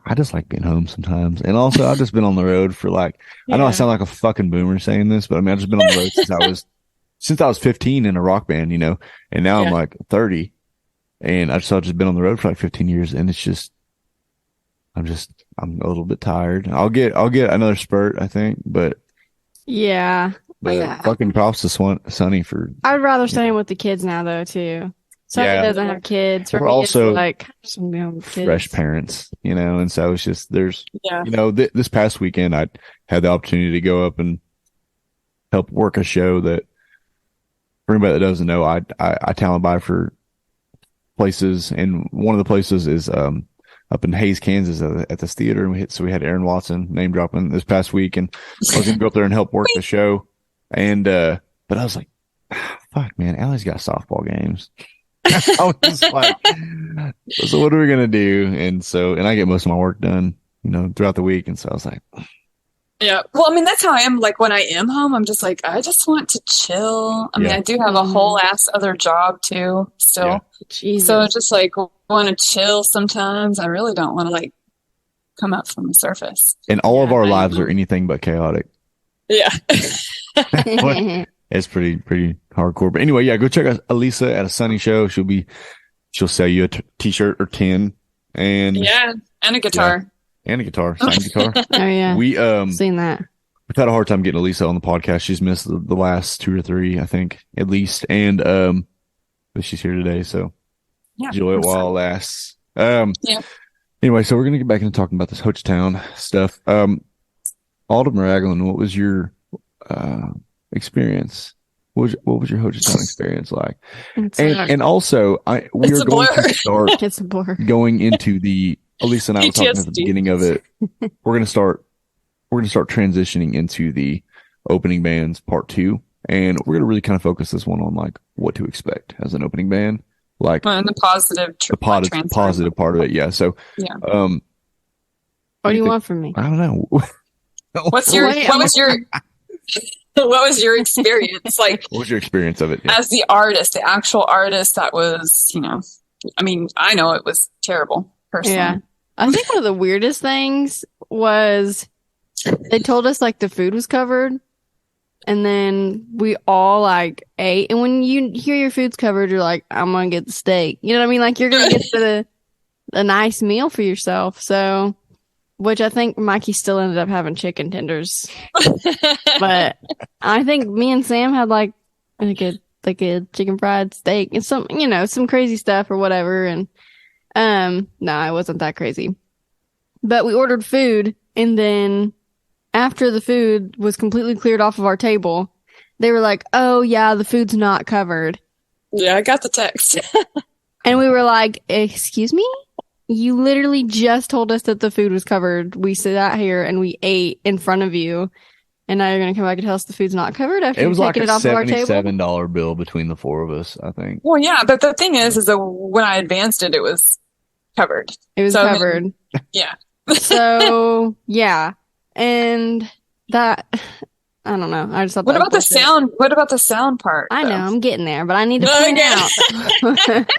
S7: I just like being home sometimes. And also, I've just been on the road for like, I know I
S8: Yeah.
S7: sound like a fucking boomer saying this, but I mean, I've just been on the road since I was 15 in a rock band, you know, and now I'm
S9: Yeah.
S7: like 30 and I've just been on the road for like 15 years and it's just, I'm a little bit tired. I'll get another spurt, I think, but
S8: Yeah.
S7: fucking props to Sonny for,
S8: I'd rather stay with the kids now, though, too. Sonny
S7: Yeah.
S8: doesn't have kids. For
S7: We're
S8: me,
S7: also
S8: it's like, I just want to be home with kids.
S7: fresh parents, you know, and so it's just,
S9: yeah.
S7: you know, this past weekend I had the opportunity to go up and help work a show that, for anybody that doesn't know, I talent buy for places, and one of the places is up in Hayes, Kansas, at this theater. And we had Aaron Watson name dropping this past week, and I was gonna go up there and help work the show, and but I was like, fuck, man, Allie's got softball games. I was like, so what are we gonna do? And I get most of my work done, you know, throughout the week, and so I was like,
S9: Yeah. Well, I mean, that's how I am. Like when I am home, I'm just like, I just want to chill. I mean,
S7: Yeah.
S9: I do have a whole ass other job too, still.
S7: Yeah.
S8: Jesus.
S9: So just like want to chill sometimes. I really don't want to like come up from the surface.
S7: and all of
S8: Yeah,
S7: our
S8: I
S7: lives
S8: know.
S7: are anything but chaotic.
S9: Yeah.
S7: It's pretty hardcore. But anyway, yeah, go check out Elisa at a Sunny show. She'll sell you a t-shirt or 10 and
S9: Yeah. And a guitar.
S7: and a guitar, signed guitar.
S8: Oh, yeah.
S7: We've
S8: Seen that.
S7: had a hard time getting Elisa on the podcast. She's missed the last 2 or 3, I think, at least. And but she's here today, so
S9: Yeah.
S7: enjoy it while it lasts.
S9: Yeah.
S7: Anyway, so we're gonna get back into talking about this Hochatown stuff. Alden Raglan, what was your experience? What was your Hochatown experience like? And also, we
S9: It's
S7: are
S9: a
S7: going
S9: blur.
S7: to start
S8: It's a blur.
S7: going into the. Elisa and I were talking at the
S9: PTSD.
S7: beginning of it. We're gonna start transitioning into the opening bands part 2, and we're gonna really kind of focus this one on like what to expect as an opening band, like
S9: And the positive,
S7: positive part of it. Yeah. So,
S9: Yeah.
S8: What do you want from me?
S7: I don't know.
S9: What was your what was your experience like
S7: What was your experience of it? Yeah.
S9: as the artist, the actual artist that was, you know, I mean, I know it was terrible personally.
S8: Yeah. I think one of the weirdest things was they told us like the food was covered, and then we all like ate. And when you hear your food's covered, you're like, I'm gonna get the steak. You know what I mean? Like you're gonna get a nice meal for yourself. So, which I think Mikey still ended up having chicken tenders, but I think me and Sam had like a chicken fried steak and some, you know, some crazy stuff or whatever. And no, it wasn't that crazy. But we ordered food, and then after the food was completely cleared off of our table, they were like, "Oh yeah, the food's not covered."
S9: Yeah, I got the text.
S8: And we were like, "Excuse me? You literally just told us that the food was covered. We sat here and we ate in front of you, and now you're gonna come back and tell us the food's not covered after
S7: It was
S8: you've
S7: like
S8: taken
S7: a
S8: it off of our table?"
S7: $77 bill between the 4 of us, I think.
S9: Well, yeah, but the thing is that when I advanced it, it was covered.
S8: It was
S9: So, I mean,
S8: covered.
S9: Yeah.
S8: So yeah, and that I don't know. I just thought
S9: What
S8: that
S9: about the
S8: was bullshit.
S9: sound? What about the sound part?
S8: I know,
S9: though?
S8: I'm getting there, but I need to
S9: No,
S8: point
S9: okay.
S8: out.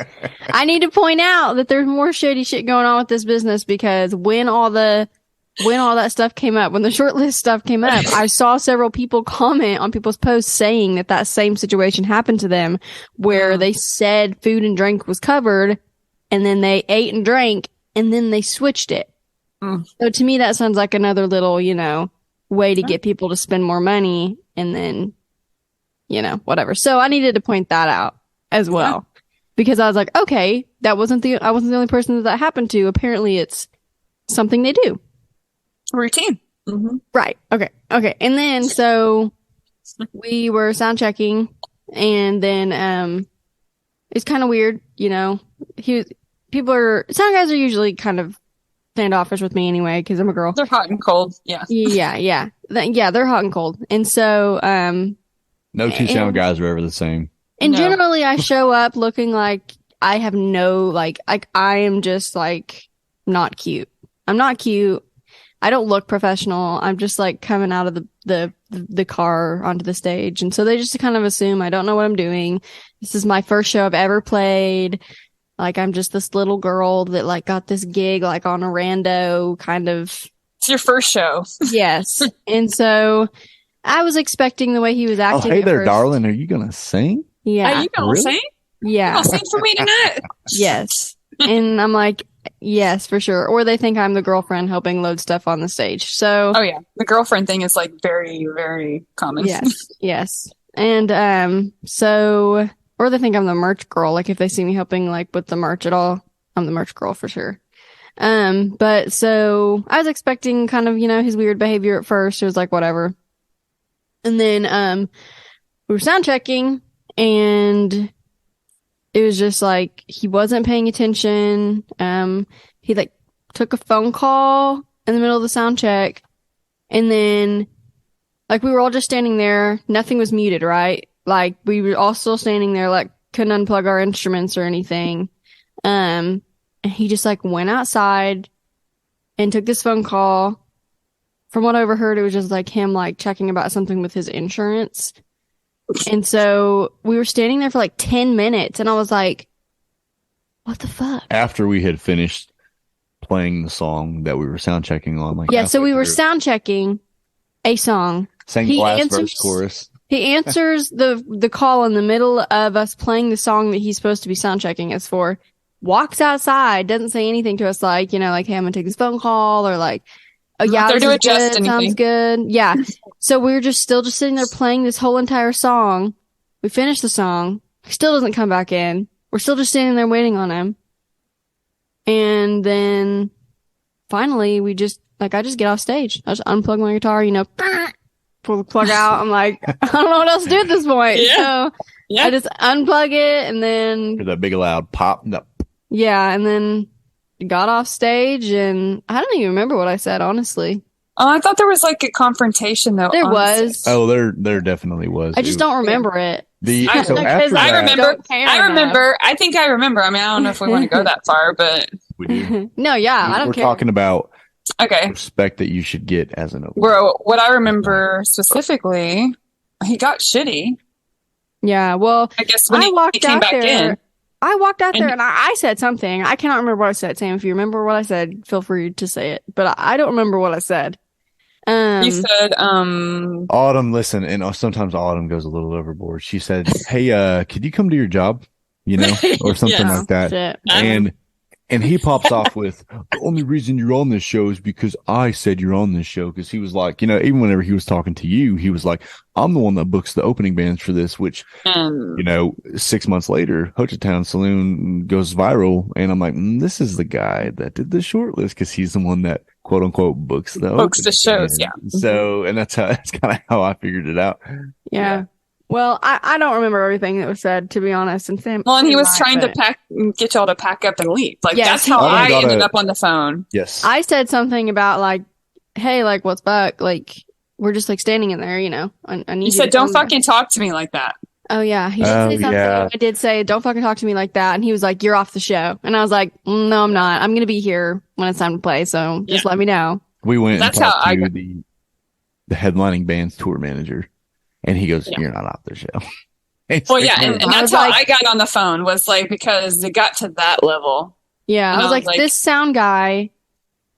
S8: I need to point out that there's more shady shit going on with this business, because when all that stuff came up, when the short list stuff came up, I saw several people comment on people's posts saying that same situation happened to them, where they said food and drink was covered, and then they ate and drank, and then they switched it. So to me, that sounds like another little, you know, way to get people to spend more money, and then, you know, whatever. So I needed to point that out as well. because I was like, okay, I wasn't the only person that happened to. Apparently it's something they do.
S9: Routine. Mm-hmm.
S8: Right. Okay. And then so we were sound checking, and then it's kind of weird, you know. Sound guys are usually kind of standoffish with me anyway because I'm a girl.
S9: They're hot and cold. Yeah.
S8: Yeah. They're hot and cold, and so
S7: no two sound guys are ever the same.
S8: And
S9: No.
S8: generally, I show up looking like I have no like I am just like not cute. I'm not cute. I don't look professional. I'm just like coming out of the car onto the stage. And so they just kind of assume I don't know what I'm doing. This is my first show I've ever played. Like I'm just this little girl that like got this gig like on a rando kind of.
S9: It's your first show.
S8: Yes. And so I was expecting the way he was acting.
S7: Oh, hey
S8: at
S7: there,
S8: first.
S7: darling. Are you going to sing?
S8: Yeah.
S9: Are you gonna
S7: Really?
S9: sing?
S8: Yeah.
S9: You gonna sing for me tonight?
S8: Yes. And I'm like, yes, for sure. Or they think I'm the girlfriend helping load stuff on the stage. So,
S9: Oh yeah, the girlfriend thing is like very, very common.
S8: yes. And so, or they think I'm the merch girl. Like if they see me helping like with the merch at all, I'm the merch girl for sure. But so I was expecting kind of, you know, his weird behavior at first. It was like whatever. And then we were sound checking, and it was just like he wasn't paying attention. He like took a phone call in the middle of the sound check, and then like we were all just standing there. Nothing was muted, right? Like we were all still standing there, like couldn't unplug our instruments or anything. And he just like went outside and took this phone call. From what I overheard, it was just like him like checking about something with his insurance. And so we were standing there for like 10 minutes, and I was like, what the fuck?
S7: After we had finished playing the song that we were sound checking on. Like
S8: Yeah, so we were
S7: through,
S8: sound checking a song.
S7: sang
S8: he
S7: last
S8: answers-
S7: verse, chorus.
S8: He answers the call in the middle of us playing the song that he's supposed to be sound checking us for, walks outside, doesn't say anything to us like, you know, like, hey, I'm gonna take this phone call, or like, oh yeah,
S9: There
S8: this
S9: to
S8: is
S9: adjust
S8: good, sounds
S9: anything.
S8: good. Yeah. So we were just sitting there playing this whole entire song. We finished the song. He still doesn't come back in. We're still just standing there waiting on him. And then finally I just get off stage. I just unplug my guitar, you know, pull the plug out. I'm like, I don't know what else to do at this point.
S9: Yeah.
S8: So
S9: Yeah.
S8: I just unplug it, and then
S7: Hear that big loud pop. No.
S8: yeah, and then got off stage, and I don't even remember what I said, honestly.
S9: Oh, I thought there was like a confrontation though.
S8: There
S9: honestly.
S8: was.
S7: Oh, there definitely was.
S8: I just don't remember it.
S9: I-
S7: So
S8: Because
S7: after
S9: I
S7: that,
S9: remember.
S8: don't care
S9: I
S8: enough.
S9: remember. I think I remember. I mean, I don't know if we want to go that far, but
S7: we do.
S8: No, yeah, I don't
S7: We're
S8: care.
S7: talking about
S9: okay.
S7: respect that you should get as an opener.
S9: Bro, what I remember specifically, he got shitty.
S8: Yeah, well,
S9: I guess when
S8: I
S9: he
S8: walked
S9: came
S8: out
S9: back
S8: there.
S9: in.
S8: I walked out there
S9: And-
S8: and I said something. I cannot remember what I said. Sam, if you remember what I said, feel free to say it. But I don't remember what I said.
S9: You said,
S7: Autumn, listen, and sometimes Autumn goes a little overboard. She said, "Hey, could you come to your job?" You know, or something
S9: Yeah.
S7: like that.
S8: Shit.
S7: And he pops off with, "The only reason you're on this show is because I said you're on this show." Because he was like, you know, even whenever he was talking to you, he was like, "I'm the one that books the opening bands for this." Which, you know, 6 months later, Hochatown Saloon goes viral, and I'm like, this is the guy that did the short list because he's the one that quote unquote books the
S9: Books the
S7: opening
S9: shows,
S7: band. So, and that's kind of how I figured it out.
S8: Yeah. Well, I don't remember everything that was said, to be honest. And Sam,
S9: well, and he was
S8: might,
S9: trying to
S8: but
S9: get y'all to pack up and leave. Like,
S8: Yes,
S9: that's
S8: he
S9: how
S8: did.
S9: I
S7: Got
S9: ended
S7: a-
S9: up on the phone.
S7: Yes.
S8: I said something about like, hey, like, what's buck? Like, we're just like standing in there, you know. I need
S9: He
S8: you
S9: said,
S8: to
S9: don't
S8: come there."
S9: fucking talk to me like that.
S8: Oh yeah, he did
S7: Oh,
S8: say something.
S7: yeah.
S8: I did say, "Don't fucking talk to me like that," and he was like, "You're off the show," and I was like, "No, I'm not. I'm gonna be here when it's time to play. So just let me know."
S7: We went
S9: That's
S7: and talked
S9: how I
S7: to
S9: got-
S7: the headlining band's tour manager, and he goes,
S9: Yeah.
S7: "You're not off the show." It's
S9: Well,
S7: like,
S9: yeah, and
S8: I
S9: that's
S8: was
S9: how
S8: like-
S9: I got on the phone was like because it got to that level.
S8: Yeah,
S9: And
S8: I was like, "This sound guy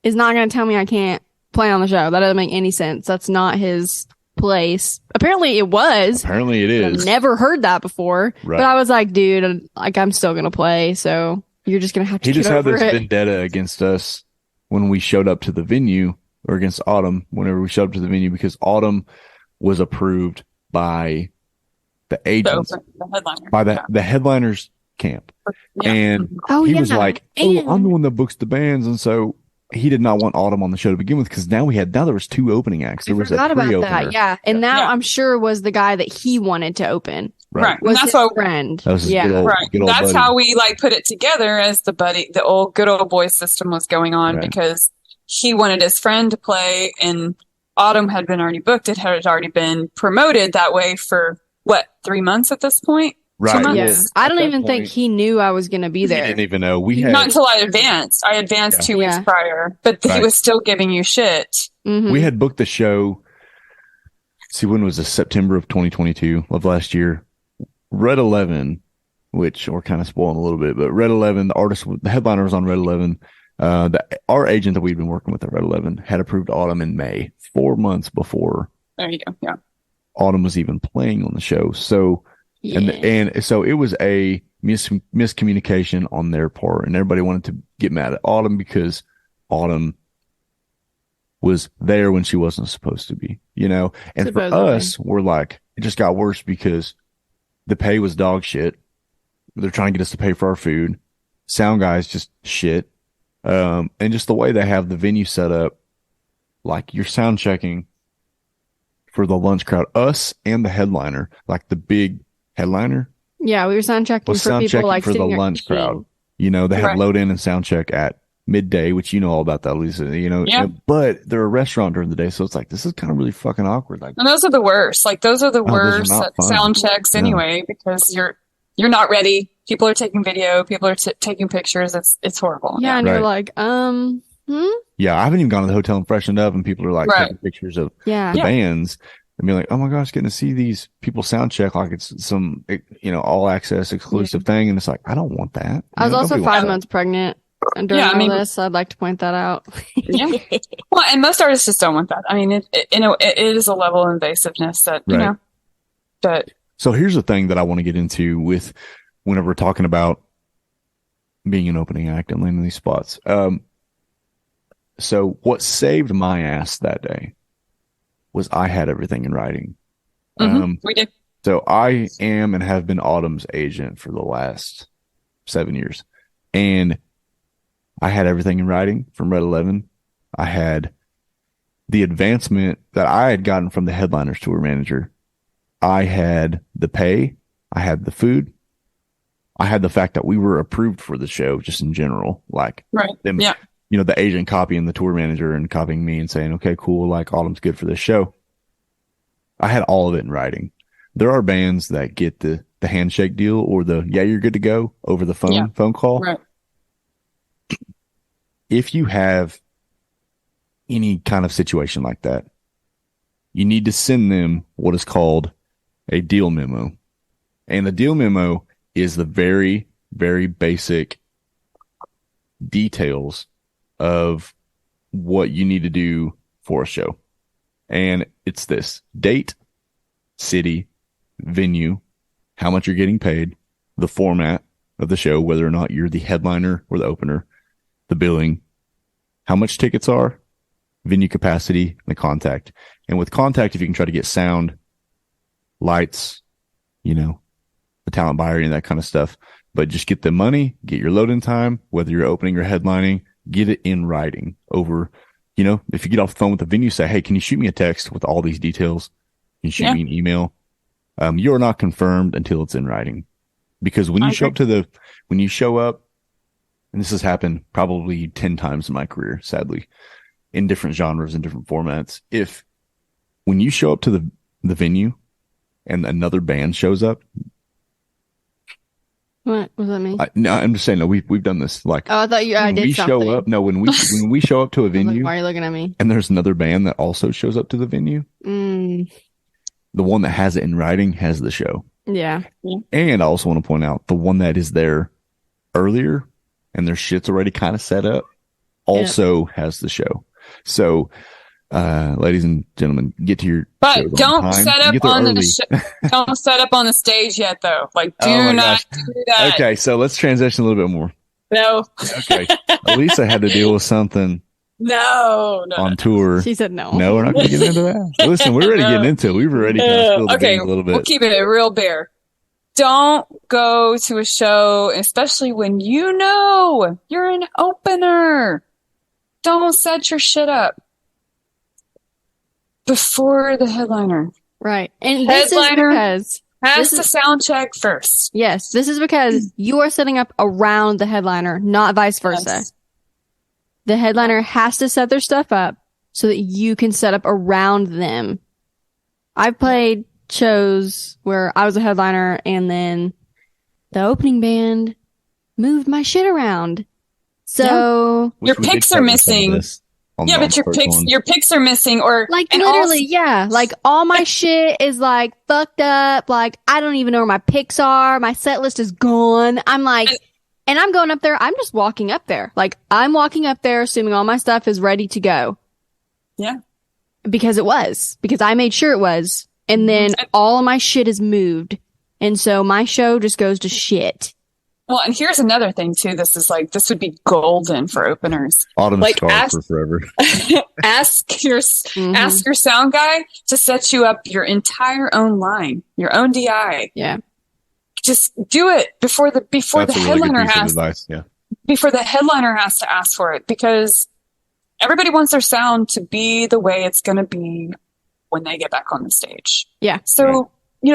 S8: is not gonna tell me I can't play on the show. That doesn't make any sense. That's not his place." Apparently, it was.
S7: apparently it
S8: I've
S7: is.
S8: never heard that before.
S7: Right.
S8: But I was like, "Dude, like I'm still gonna play. So you're just gonna have to
S7: He
S8: get
S7: just had
S8: over
S7: this
S8: it."
S7: vendetta against us when we showed up to the venue, or against Autumn whenever we showed up to the venue, because Autumn was approved by the agents,
S9: The headliner.
S7: by
S9: Yeah.
S7: the headliner's camp.
S9: Yeah.
S7: And
S8: Oh,
S7: he
S8: yeah.
S7: was like,
S8: And-
S7: I'm the one that books the bands. And so he did not want Autumn on the show to begin with, because now there was 2 opening acts. There
S8: I
S7: was
S8: forgot
S7: a
S8: about
S7: pre-opener.
S8: that. Yeah. And that
S9: Yeah.
S8: I'm sure was the guy that he wanted to open.
S9: Right. And
S8: Was
S9: that's
S8: his
S9: why
S8: friend.
S7: That was his
S8: yeah.
S7: good old,
S9: Right.
S7: good old
S9: That's
S7: buddy.
S9: how we like put it together as the good old boy system was going on,
S7: Right.
S9: because he wanted his friend to play, and Autumn had been already booked. It had already been promoted that way for 3 months at this point?
S7: Right.
S9: months?
S8: Yeah.
S7: Well,
S8: I
S7: at
S8: don't
S7: that
S8: even think
S7: point,
S8: he knew I was going to be
S7: he
S8: there.
S7: didn't even know. We had
S9: Not until I advanced. I advanced 2 weeks
S8: Yeah.
S9: prior, but he
S7: Right.
S9: was still giving you shit.
S8: Mhm.
S7: we had booked the show. See, when was this? September of 2022 of last year. Red 11, which we're kind of spoiling a little bit, but Red 11, the headliner was on Red 11. Our agent that we'd been working with at Red 11 had approved Autumn in May, 4 months before
S9: There you go. Yeah.
S7: Autumn was even playing on the show. So,
S8: Yeah.
S7: and so it was a miscommunication on their part, and everybody wanted to get mad at Autumn because Autumn was there when she wasn't supposed to be, you know? And
S8: Supposedly.
S7: for us, we're like, it just got worse because the pay was dog shit. They're trying to get us to pay for our food. Sound guys just shit. And just the way they have the venue set up, like you're sound checking for the lunch crowd, us and the headliner, like the big headliner
S8: Yeah, we were sound checking
S7: was
S8: for
S7: sound
S8: people
S7: checking
S8: like
S7: for the
S8: sitting there
S7: lunch
S8: eating.
S7: crowd. You know, they have
S9: Right.
S7: load in and sound check at midday, which you know all about that, Lisa, you know,
S9: Yeah.
S7: but they're a restaurant during the day. So it's like, this is kind of really fucking awkward. Like,
S9: And those are the worst. Like those are the
S7: Oh, those are
S9: worst
S7: not fun.
S9: sound checks
S7: Yeah.
S9: anyway, because you're not ready. People are taking video. People are taking pictures. It's horrible.
S8: Yeah, and
S7: Right.
S8: you're like,
S7: yeah, I haven't even gone to the hotel and freshened up, and people are like
S9: Right.
S7: taking pictures of
S8: yeah.
S7: the bands and be like, oh my gosh, getting to see these people sound check like it's some, you know, all access exclusive thing. And it's like, I don't want that.
S8: I was
S7: You know,
S8: also
S7: nobody
S8: 5
S7: wants
S8: months pregnant during
S9: Yeah, I
S8: all
S9: mean-
S8: this. So I'd like to point that out.
S9: Yeah. Well, and most artists just don't want that. I mean, it is a level of invasiveness that, you
S7: Right.
S9: know, but
S7: So here's the thing that I want to get into with whenever we're talking about being an opening act and landing these spots. So what saved my ass that day was I had everything in writing.
S9: we did.
S7: So I am and have been Autumn's agent for the last 7 years. And I had everything in writing from Red 11. I had the advancement that I had gotten from the headliners tour manager. I had the pay. I had the food. I had the fact that we were approved for the show just in general. Like
S9: Right.
S7: them,
S9: Yeah.
S7: you know, the agent copying the tour manager and copying me and saying, okay, cool. Like Autumn's good for this show. I had all of it in writing. There are bands that get the handshake deal or yeah, you're good to go over the phone call.
S9: Right.
S7: If you have any kind of situation like that, you need to send them what is called a deal memo. And the deal memo is the very, very basic details of what you need to do for a show. And it's this: date, city, venue, how much you're getting paid, the format of the show, whether or not you're the headliner or the opener, the billing, how much tickets are, venue capacity, and the contact. And with contact, if you can try to get sound, lights, you know, the talent buyer and that kind of stuff, but just get the money, get your load in time, whether you're opening or headlining, get it in writing over, you know, if you get off the phone with the venue, say, hey, can you shoot me a text with all these details? Can you shoot me an email? You're not confirmed until it's in writing. Because when you show up, and this has happened probably 10 times in my career, sadly, in different genres and different formats. When you show up to the venue and another band shows up,
S8: What does that mean?
S7: no, I'm just saying, no, we've done this. Like,
S8: Oh, I thought I
S7: when
S8: did
S7: we
S8: something.
S7: show up, no, when we show up to a
S8: I was like,
S7: venue
S8: why are you looking at me?
S7: and there's another band that also shows up to the venue, the one that has it in writing has the show.
S8: Yeah.
S7: And I also want to point out the one that is there earlier and their shit's already kind of set up also has the show. So, ladies and gentlemen, get to your
S9: But
S7: shows
S9: don't
S7: on time.
S9: set
S7: You
S9: up
S7: get there
S9: on
S7: early.
S9: don't set up on the stage yet, though. Like, do
S7: Oh my
S9: not
S7: gosh.
S9: do that.
S7: Okay, so let's transition a little bit more.
S9: No,
S7: Okay, Elisa had to deal with something
S9: no.
S7: on tour.
S8: She said no.
S7: No, we're not going to get into that. Listen, we're already getting into it. We've already kind of spilled the
S9: Okay,
S7: beans a little bit.
S9: we'll keep it real bare. don't go to a show, especially when you know you're an opener. Don't set your shit up before the headliner.
S8: Right. And this is because
S9: has to sound check first.
S8: Yes, this is because you are setting up around the headliner, not vice versa.
S9: Yes.
S8: The headliner has to set their stuff up so that you can set up around them. I've played shows where I was a headliner and then the opening band moved my shit around. So
S9: your picks are missing. Yeah, but your picks are missing, or
S8: like literally, yeah. Like all my shit is like fucked up. Like I don't even know where my picks are. My set list is gone. I'm like, and I'm going up there. I'm just walking up there. Like I'm walking up there, assuming all my stuff is ready to go.
S9: Yeah,
S8: because I made sure it was, and then all of my shit is moved, and so my show just goes to shit.
S9: Well, and here's another thing too. This would be golden for openers.
S7: Autumn scar for forever.
S9: ask your sound guy to set you up your entire own line, your own DI.
S8: Yeah.
S9: Just do it before the headliner has.
S7: Yeah.
S9: Before the headliner has to ask for it, because everybody wants their sound to be the way it's going to be when they get back on the stage.
S8: Yeah.
S9: So.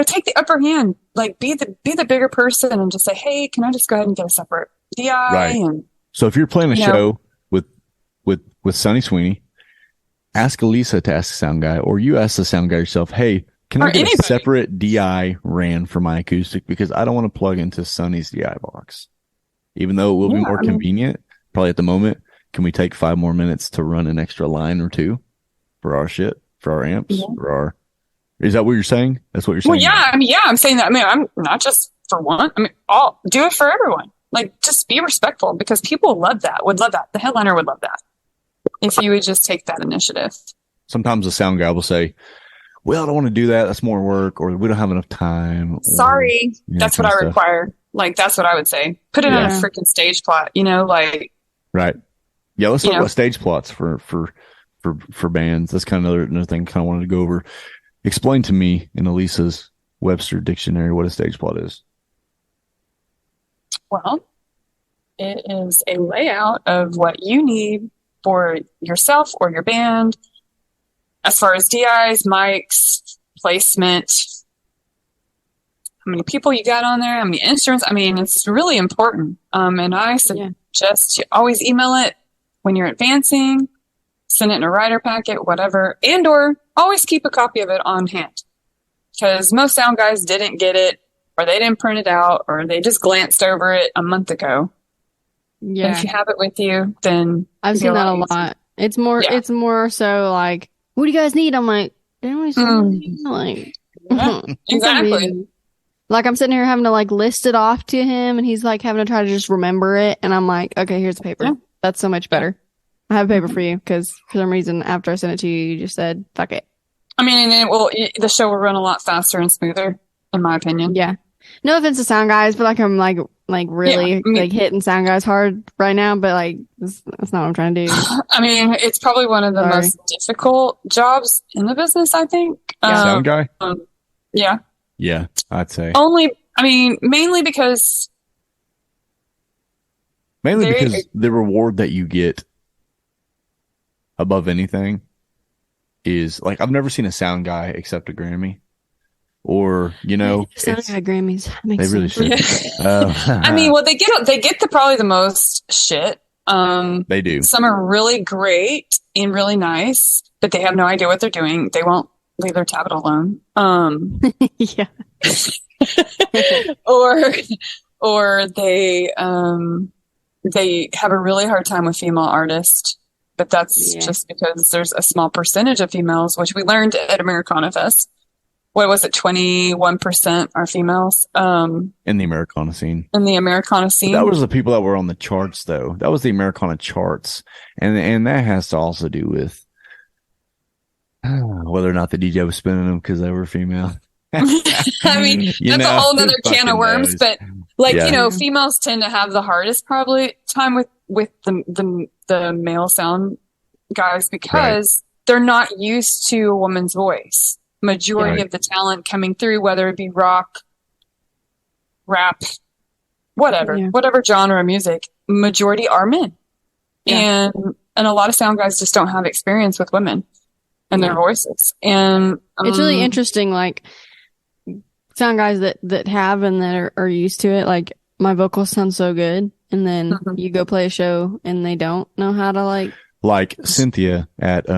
S9: Take the upper hand, like be the bigger person and just say, hey, can I just go ahead and get a separate DI?
S7: Right.
S9: And,
S7: so if you're playing a show with Sonny Sweeney, ask Elisa to ask the sound guy, or you ask the sound guy yourself, hey, can I get a separate DI ran for my acoustic? Because I don't want to plug into Sonny's DI box. Even though it will be more convenient, probably at the moment, can we take 5 more minutes to run an extra line or 2 for our shit, for our amps, for our... Is that what you're saying? That's what you're saying?
S9: Well, yeah. I'm saying that. I'm not just for one. I'll do it for everyone. Like, just be respectful, because people would love that. The headliner would love that if you would just take that initiative.
S7: Sometimes the sound guy will say, well, I don't want to do that. That's more work, or we don't have enough time.
S9: Sorry. That's what I require. Like, that's what I would say. Put it on a freaking stage plot, like.
S7: Right. Yeah, let's talk about stage plots for bands. That's kind of another thing I kind of wanted to go over. Explain to me in Elisa's Webster dictionary what a stage plot is.
S9: Well, it is a layout of what you need for yourself or your band as far as DIs, mics, placement, how many people you got on there, how many instruments. It's really important. And I suggest you always email it when you're advancing, send it in a writer packet, whatever, and or always keep a copy of it on hand, because most sound guys didn't get it, or they didn't print it out, or they just glanced over it a month ago. Yeah. And if you have it with you, then
S8: I've seen that a lot. It's more so like, what do you guys need? I'm like, like
S9: exactly.
S8: Like I'm sitting here having to like list it off to him, and he's like having to try to just remember it, and I'm like, okay, here's the paper. Yeah. That's so much better. I have a paper for you, because for some reason after I sent it to you, you just said, fuck it.
S9: The show will run a lot faster and smoother, in my opinion.
S8: Yeah. No offense to sound guys, but like I'm like really like hitting sound guys hard right now, but like that's not what I'm trying to do.
S9: It's probably one of the most difficult jobs in the business, I think.
S7: Sound guy?
S9: Yeah.
S7: Yeah, I'd say.
S9: Mainly because
S7: the reward that you get above anything is like, I've never seen a sound guy accept a Grammy, or
S8: sound guy Grammys.
S7: They really should.
S9: They get probably the most shit.
S7: They do. Some
S9: are really great and really nice, but they have no idea what they're doing. They won't leave their tablet alone.
S8: Yeah.
S9: or they have a really hard time with female artists. But that's just because there's a small percentage of females, which we learned at Americana Fest. What was it? 21% are females.
S7: In the Americana scene.
S9: But that
S7: was the people that were on the charts, though. That was the Americana charts. And that has to also do with whether or not the DJ was spinning them because they were female.
S9: That's a whole other can of worms. But females tend to have the hardest probably time with the male sound guys, because they're not used to a woman's voice. Majority of the talent coming through, whether it be rock, rap, whatever genre of music, majority are men.
S8: Yeah.
S9: And a lot of sound guys just don't have experience with women and their voices. And
S8: it's really interesting, like sound guys that have and that are used to it. Like my vocals sound so good, and then you go play a show and they don't know how to
S7: like Cynthia at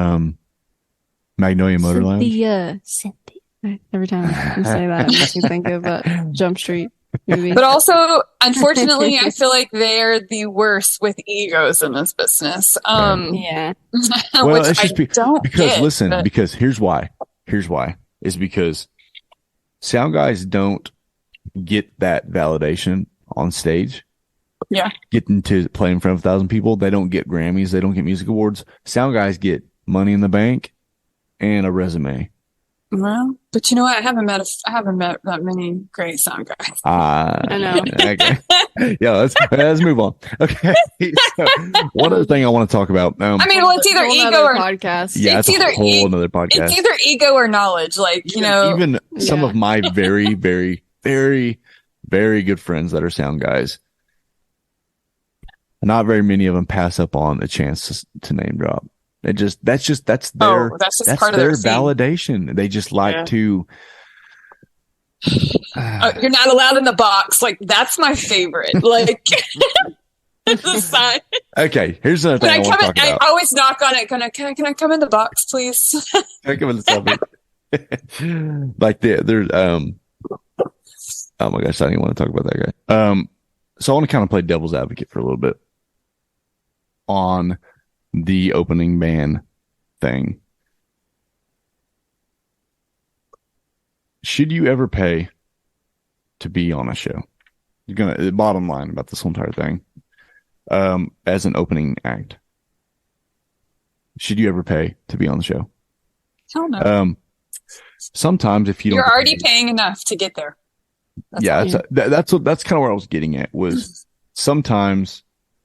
S7: Magnolia Motor Lounge.
S8: Cynthia. Every time you say that, it makes me think of Jump Street movie.
S9: But also, unfortunately, I feel like they're the worst with egos in this business.
S8: Yeah.
S7: Well,
S9: which
S7: it's just
S9: I don't
S7: because
S9: get,
S7: listen,
S9: but-
S7: because here's why is because sound guys don't get that validation on stage.
S9: Yeah.
S7: Getting to play in front of 1,000 people, they don't get Grammys, they don't get music awards. Sound guys get money in the bank and a resume.
S9: Well, but you know what? I haven't met that many great sound guys.
S8: I know.
S7: Okay. Yeah, let's move on. Okay. So, one other thing I want to talk about.
S9: I mean, well, it's either
S8: Whole
S9: ego
S8: nother
S9: or
S8: podcast.
S7: Yeah, it's
S9: either
S7: a whole another podcast.
S9: It's either ego or knowledge. Like,
S7: Even some of my very, very, very, very good friends that are sound guys, not very many of them pass up on a chance to name drop. That's their
S9: part of their scene.
S7: validation. They just like to.
S9: You're not allowed in the box. Like, that's my favorite. Like, the sign.
S7: Okay, here's another thing I want to talk about.
S9: I always knock on it. Can I come in the box, please?
S7: Can I come in the subject? Like there's oh my gosh, I didn't want to talk about that guy. So I want to kind of play devil's advocate for a little bit on the opening band thing. Should you ever pay to be on a show? The bottom line about this whole entire thing, as an opening act. Should you ever pay to be on the show?
S9: Hell no.
S7: Sometimes if
S9: you're already paying enough to get there.
S7: That's kind of where I was getting at, was sometimes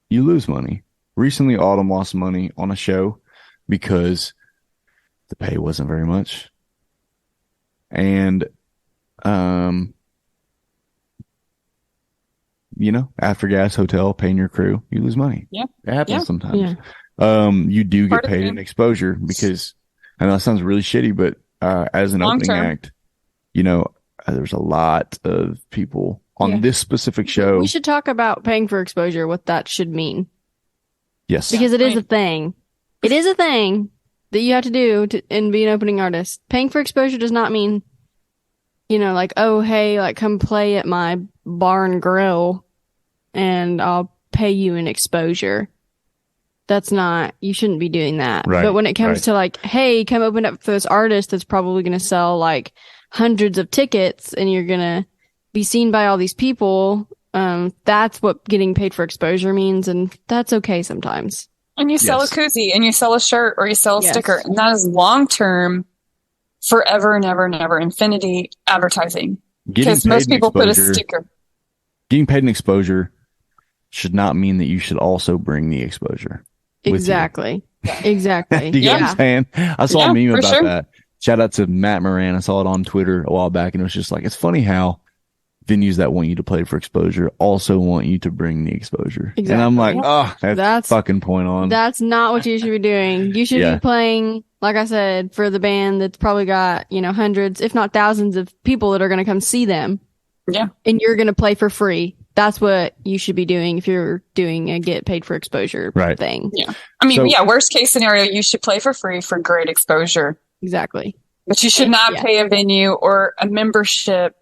S7: you lose money. Recently, Autumn lost money on a show because the pay wasn't very much. And, after gas, hotel, paying your crew, you lose money.
S9: Yeah.
S7: It happens sometimes. You do get paid in exposure because, I know that sounds really shitty, but as an opening act, there's a lot of people on this specific show.
S8: We should talk about paying for exposure, what that should mean.
S7: Yes.
S8: Because it is a thing. It is a thing that you have to do and be an opening artist. Paying for exposure does not mean, like, oh, hey, like, come play at my bar and grill and I'll pay you an exposure. That's not, you shouldn't be doing that.
S7: Right,
S8: but when it comes to like, hey, come open up for this artist that's probably going to sell like hundreds of tickets and you're going to be seen by all these people, that's what getting paid for exposure means, and that's okay sometimes.
S9: And you sell a koozie, and you sell a shirt, or you sell a sticker, and that is long-term, forever and ever and ever, infinity advertising. Because most people put a sticker.
S7: Getting paid in exposure should not mean that you should also bring the exposure.
S8: Exactly. Exactly.
S7: Do you get what I'm saying? I saw a meme about that. Shout out to Matt Moran. I saw it on Twitter a while back, and it was just like, it's funny how venues that want you to play for exposure also want you to bring the exposure. Exactly. And I'm like, that's fucking point on.
S8: That's not what you should be doing. You should be playing, like I said, for the band that's probably got, hundreds, if not thousands of people that are going to come see them.
S9: Yeah.
S8: And you're going to play for free. That's what you should be doing if you're doing a get paid for exposure thing.
S9: Yeah. I mean, worst case scenario, you should play for free for great exposure.
S8: Exactly.
S9: But you should not pay a venue or a membership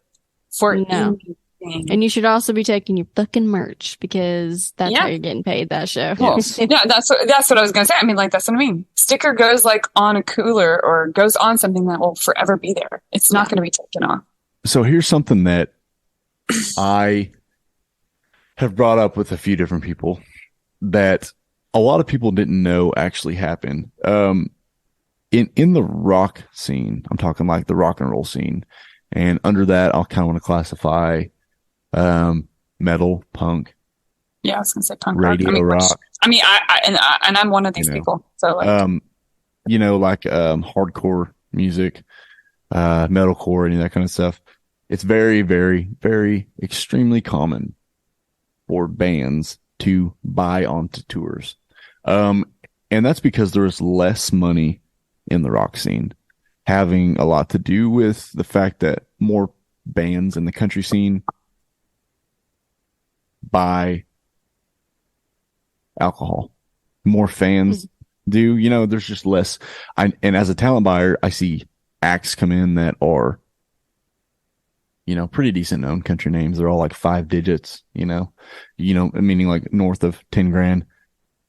S9: for anything.
S8: And you should also be taking your fucking merch, because that's how you're getting paid that show.
S9: Well, that's what I was going to say. I mean, like, that's what I mean. Sticker goes like on a cooler or goes on something that will forever be there. It's not going to be taken off.
S7: So here's something that I have brought up with a few different people that a lot of people didn't know actually happened. In the rock scene, I'm talking like the rock and roll scene. And under that, I'll kind of want to classify metal, punk.
S9: Yeah, I was going to say punk
S7: radio rock.
S9: I mean, I'm one of these people. So, like,
S7: hardcore music, metalcore, any of that kind of stuff. it's very, very, very extremely common for bands to buy onto tours. And that's because there's less money in the rock scene, having a lot to do with the fact that more bands in the country scene buy alcohol. More fans do, there's just less. And as a talent buyer, I see acts come in that are, pretty decent known country names. They're all like 5 digits, meaning like north of 10 grand.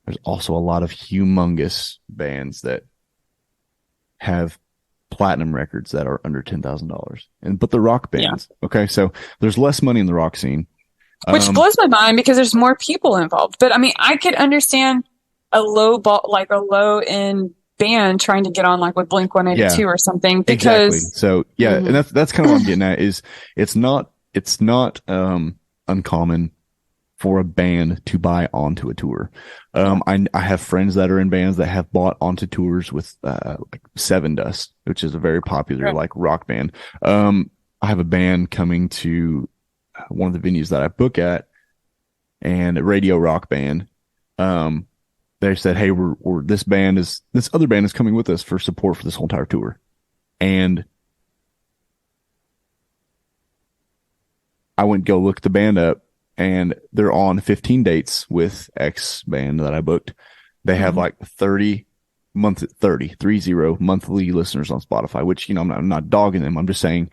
S7: There's also a lot of humongous bands that have platinum records that are under $10,000. But the rock bands, okay, so there's less money in the rock scene,
S9: which blows my mind because there's more people involved. But I mean, I could understand a low end band trying to get on like with Blink 182 or something, because
S7: exactly. So and that's kind of what I'm getting at, is it's not uncommon for a band to buy onto a tour. I have friends that are in bands that have bought onto tours with like Seven Dust, which is a very popular like rock band. I have a band coming to one of the venues that I book at, and a radio rock band. They said, "Hey, this other band is coming with us for support for this whole entire tour," and I went to go look the band up, and they're on 15 dates with X band that I booked. They have like 30 monthly listeners on Spotify, which, I'm not dogging them. I'm just saying,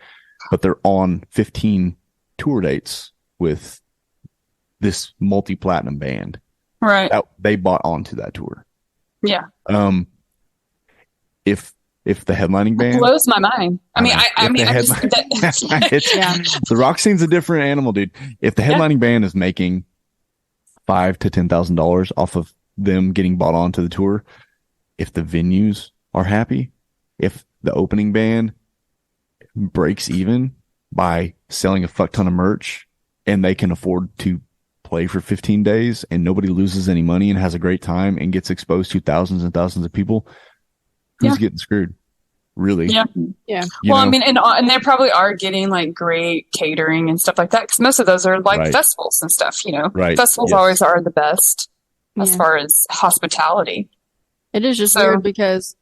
S7: but they're on 15 tour dates with this multi-platinum band.
S9: Right.
S7: They bought onto that tour.
S9: Yeah.
S7: If the headlining band,
S9: it blows my mind.
S7: The rock scene's a different animal, dude. If the headlining band is making $5,000 to $10,000 off of them getting bought onto the tour, if the venues are happy, if the opening band breaks even by selling a fuck ton of merch, and they can afford to play for 15 days and nobody loses any money and has a great time and gets exposed to thousands and thousands of people, who's getting screwed? Really?
S9: Yeah. Well, I mean, and they probably are getting like great catering and stuff like that, because most of those are like festivals and stuff,
S7: Right.
S9: Festivals always are the best as far as hospitality.
S8: It is just weird because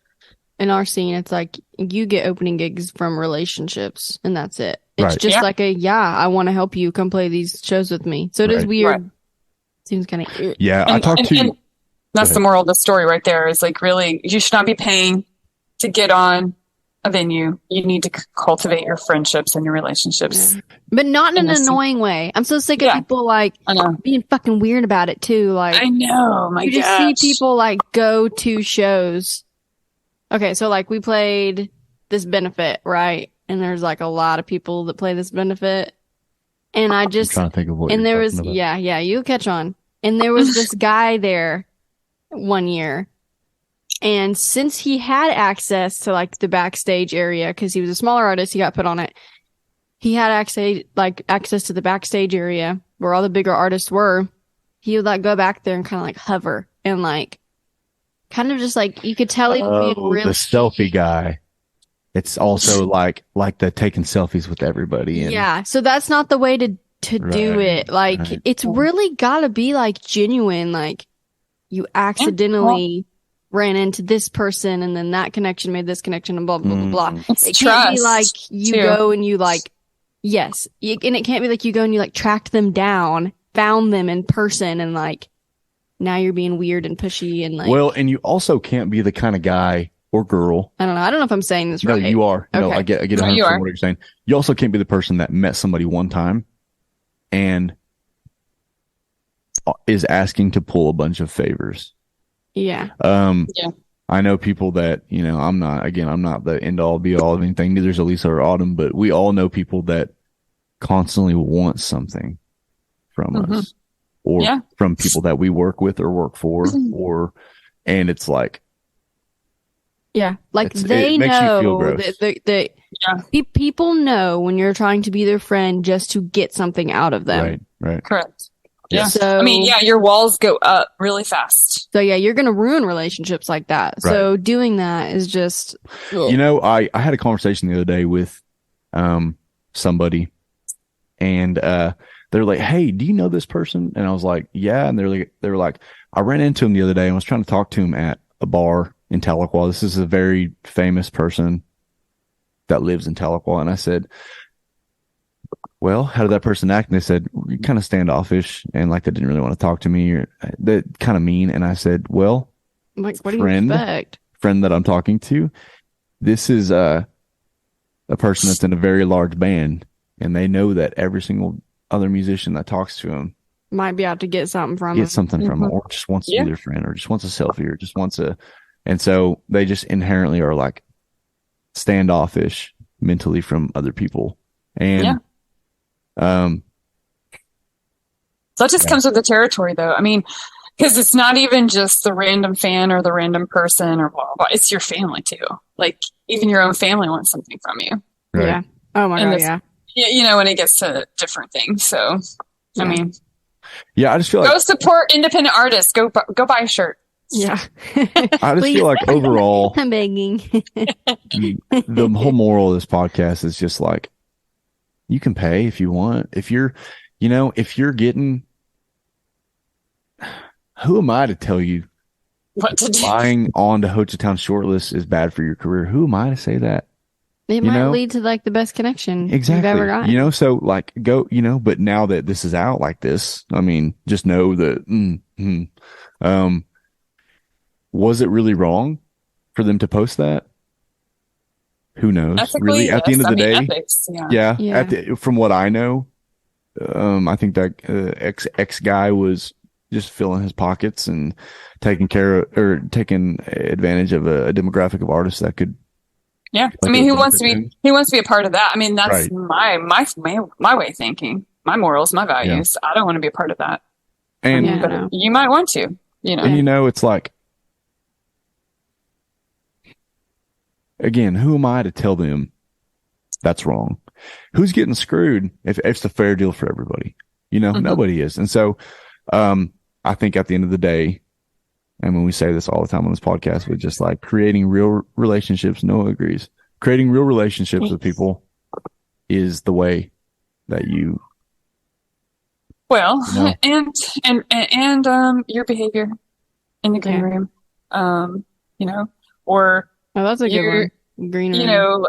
S8: in our scene, it's like you get opening gigs from relationships and that's it. It's just like I want to help you, come play these shows with me. So it is weird. Right. Seems kind of weird.
S7: Yeah, I talked to...
S9: And that's the moral of the story right there, is like, really, you should not be paying to get on a venue. You need to cultivate your friendships and your relationships.
S8: Yeah. But not in an annoying way. I'm so sick of people like being fucking weird about it too. Like,
S9: I know, my
S8: you just see people like go to shows. Okay, so like we played this benefit, right? And there's like a lot of people that play this benefit. And I'm
S7: trying to think of what
S8: and there was
S7: about.
S8: yeah, you'll catch on. And there was this guy there one year. And since he had access to like the backstage area, because he was a smaller artist, he got put on it. He had access to the backstage area where all the bigger artists were. He would like go back there and kind of like hover and like kind of just like you could tell he was being really
S7: the selfie guy. It's also like the taking selfies with everybody. And...
S8: so that's not the way to do it. Like it's really gotta be like genuine. Like you accidentally ran into this person and then that connection made this connection and blah blah blah blah.
S9: It's
S8: it
S9: trust
S8: can't be like you go and you like and it can't be like you go and you like tracked them down, found them in person, and like now you're being weird and pushy and like.
S7: Well, and you also can't be the kind of guy or girl.
S8: I don't know if I'm saying this right.
S7: No, you are.
S8: Okay.
S7: No, I get 100% what you're saying. You also can't be the person that met somebody one time and is asking to pull a bunch of favors.
S8: Yeah.
S7: I know people that, I'm not the end all be all of anything. Neither is Elisa or Autumn, but we all know people that constantly want something from us or from people that we work with or work for, and it's like,
S8: like they know that people know when you're trying to be their friend just to get something out of them.
S7: Right.
S9: Correct. Yeah.
S8: So,
S9: I mean, your walls go up really fast.
S8: So you're going to ruin relationships like that. Right. So doing that is just,
S7: I had a conversation the other day with, somebody and they're like, "Hey, do you know this person?" And I was like, "Yeah." And they were like, "I ran into him the other day and was trying to talk to him at a bar in Tahlequah. This is a very famous person that lives in Tahlequah." And I said, "Well, how did that person act?" And they said, "Kind of standoffish, and like they didn't really want to talk to me, or they kind of mean." And I said, "Well,
S8: Like, what do you expect?
S7: Friend that I'm talking to, this is a person that's in a very large band, and they know that every single other musician that talks to him
S8: Might be out to get something from
S7: gets something from him, or just wants to be their friend, or just wants a selfie, or just wants a." And so they just inherently are like standoffish mentally from other people, and
S9: that just comes with the territory, though. I mean, because it's not even just the random fan or the random person or blah, blah, blah. It's your family too. Like even your own family wants something from you.
S7: Right.
S8: Yeah. Oh my God. Yeah.
S9: You know, when it gets to different things. So, I mean,
S7: yeah, I just feel like
S9: go support independent artists. Go buy a shirt.
S8: Yeah.
S7: I just feel like overall,
S8: I'm begging.
S7: the whole moral of this podcast is just like, you can pay if you want. If you're getting, who am I to tell you
S9: what to do?
S7: Buying onto Hochatown shortlist is bad for your career? Who am I to say that?
S8: It might lead to like the best connection you've ever gotten.
S7: So like go, but now that this is out like this, I mean, just know that, was it really wrong for them to post that? Who knows?
S9: Ethically,
S7: really, at the end of the day,
S9: ethics,
S7: from what I know, I think that ex guy was just filling his pockets and taking advantage of a demographic of artists that could.
S9: Yeah, I mean, he wants to be a part of that. I mean, that's my way of thinking, my morals, my values. Yeah. I don't want to be a part of that.
S7: And
S9: but you might want to,
S7: And it's like, again, who am I to tell them that's wrong? Who's getting screwed if it's a fair deal for everybody? Nobody is. And so, I think at the end of the day, and when we say this all the time on this podcast, we're just like creating real relationships. Noah agrees. Creating real relationships with people is the way that you.
S9: Well, and your behavior in the green room, or
S8: that's a good one. Green room.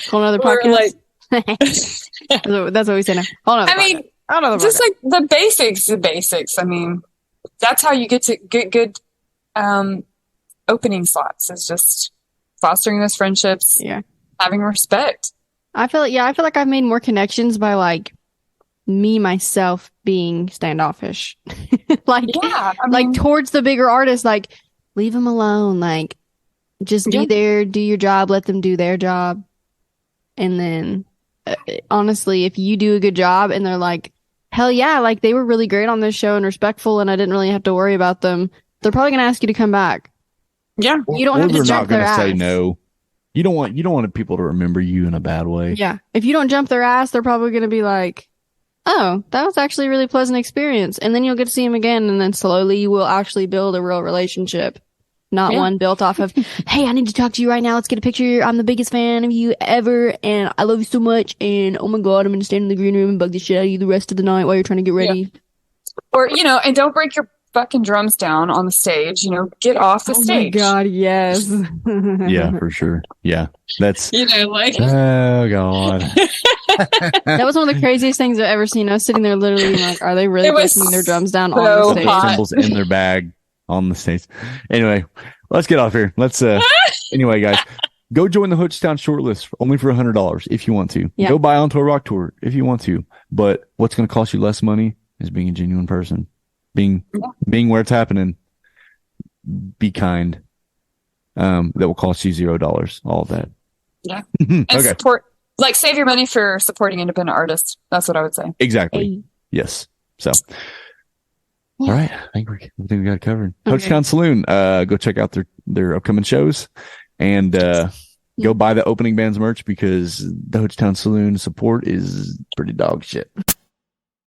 S8: Whole other podcast. That's what we say now. Hold on.
S9: I mean, just like the basics. I mean, that's how you get to get good opening slots. Is just fostering those friendships. Yeah, having respect.
S8: I feel like I've made more connections by like me myself being standoffish. Like towards the bigger artists, like leave them alone. Like just be there, do your job, let them do their job, and then. Honestly, if you do a good job and they're like, hell yeah, like they were really great on this show and respectful and I didn't really have to worry about them, they're probably going to ask you to come back.
S9: Yeah.
S8: You don't have to jump their ass.
S7: Say no. You don't want people to remember you in a bad way.
S8: Yeah. If you don't jump their ass, they're probably going to be like, oh, that was actually a really pleasant experience. And then you'll get to see them again. And then slowly you will actually build a real relationship. Not one built off of, hey, I need to talk to you right now. Let's get a picture. I'm the biggest fan of you ever. And I love you so much. And oh my God, I'm going to stand in the green room and bug the shit out of you the rest of the night while you're trying to get ready.
S9: Yeah. Or, and don't break your fucking drums down on the stage. Get off the stage.
S8: Oh my God, yes.
S7: Yeah, for sure. Yeah. That's,
S9: oh
S7: God.
S8: That was one of the craziest things I've ever seen. I was sitting there literally like, are they really breaking their drums down on the stage?
S7: Cymbals in their bag. On the stage. Anyway, let's get off here. Anyway, guys, go join the Hochatown shortlist only for $100 if you want to. Yeah. Go buy onto a rock tour if you want to. But what's going to cost you less money is being a genuine person, being where it's happening. Be kind. That will cost you $0. All of that.
S9: Yeah. And support, save your money for supporting independent artists. That's what I would say.
S7: Exactly. Hey. Yes. So. All right, I think we got it covered. Okay. Hochatown Saloon, go check out their upcoming shows, and go buy the opening band's merch because the Hochatown Saloon support is pretty dog shit.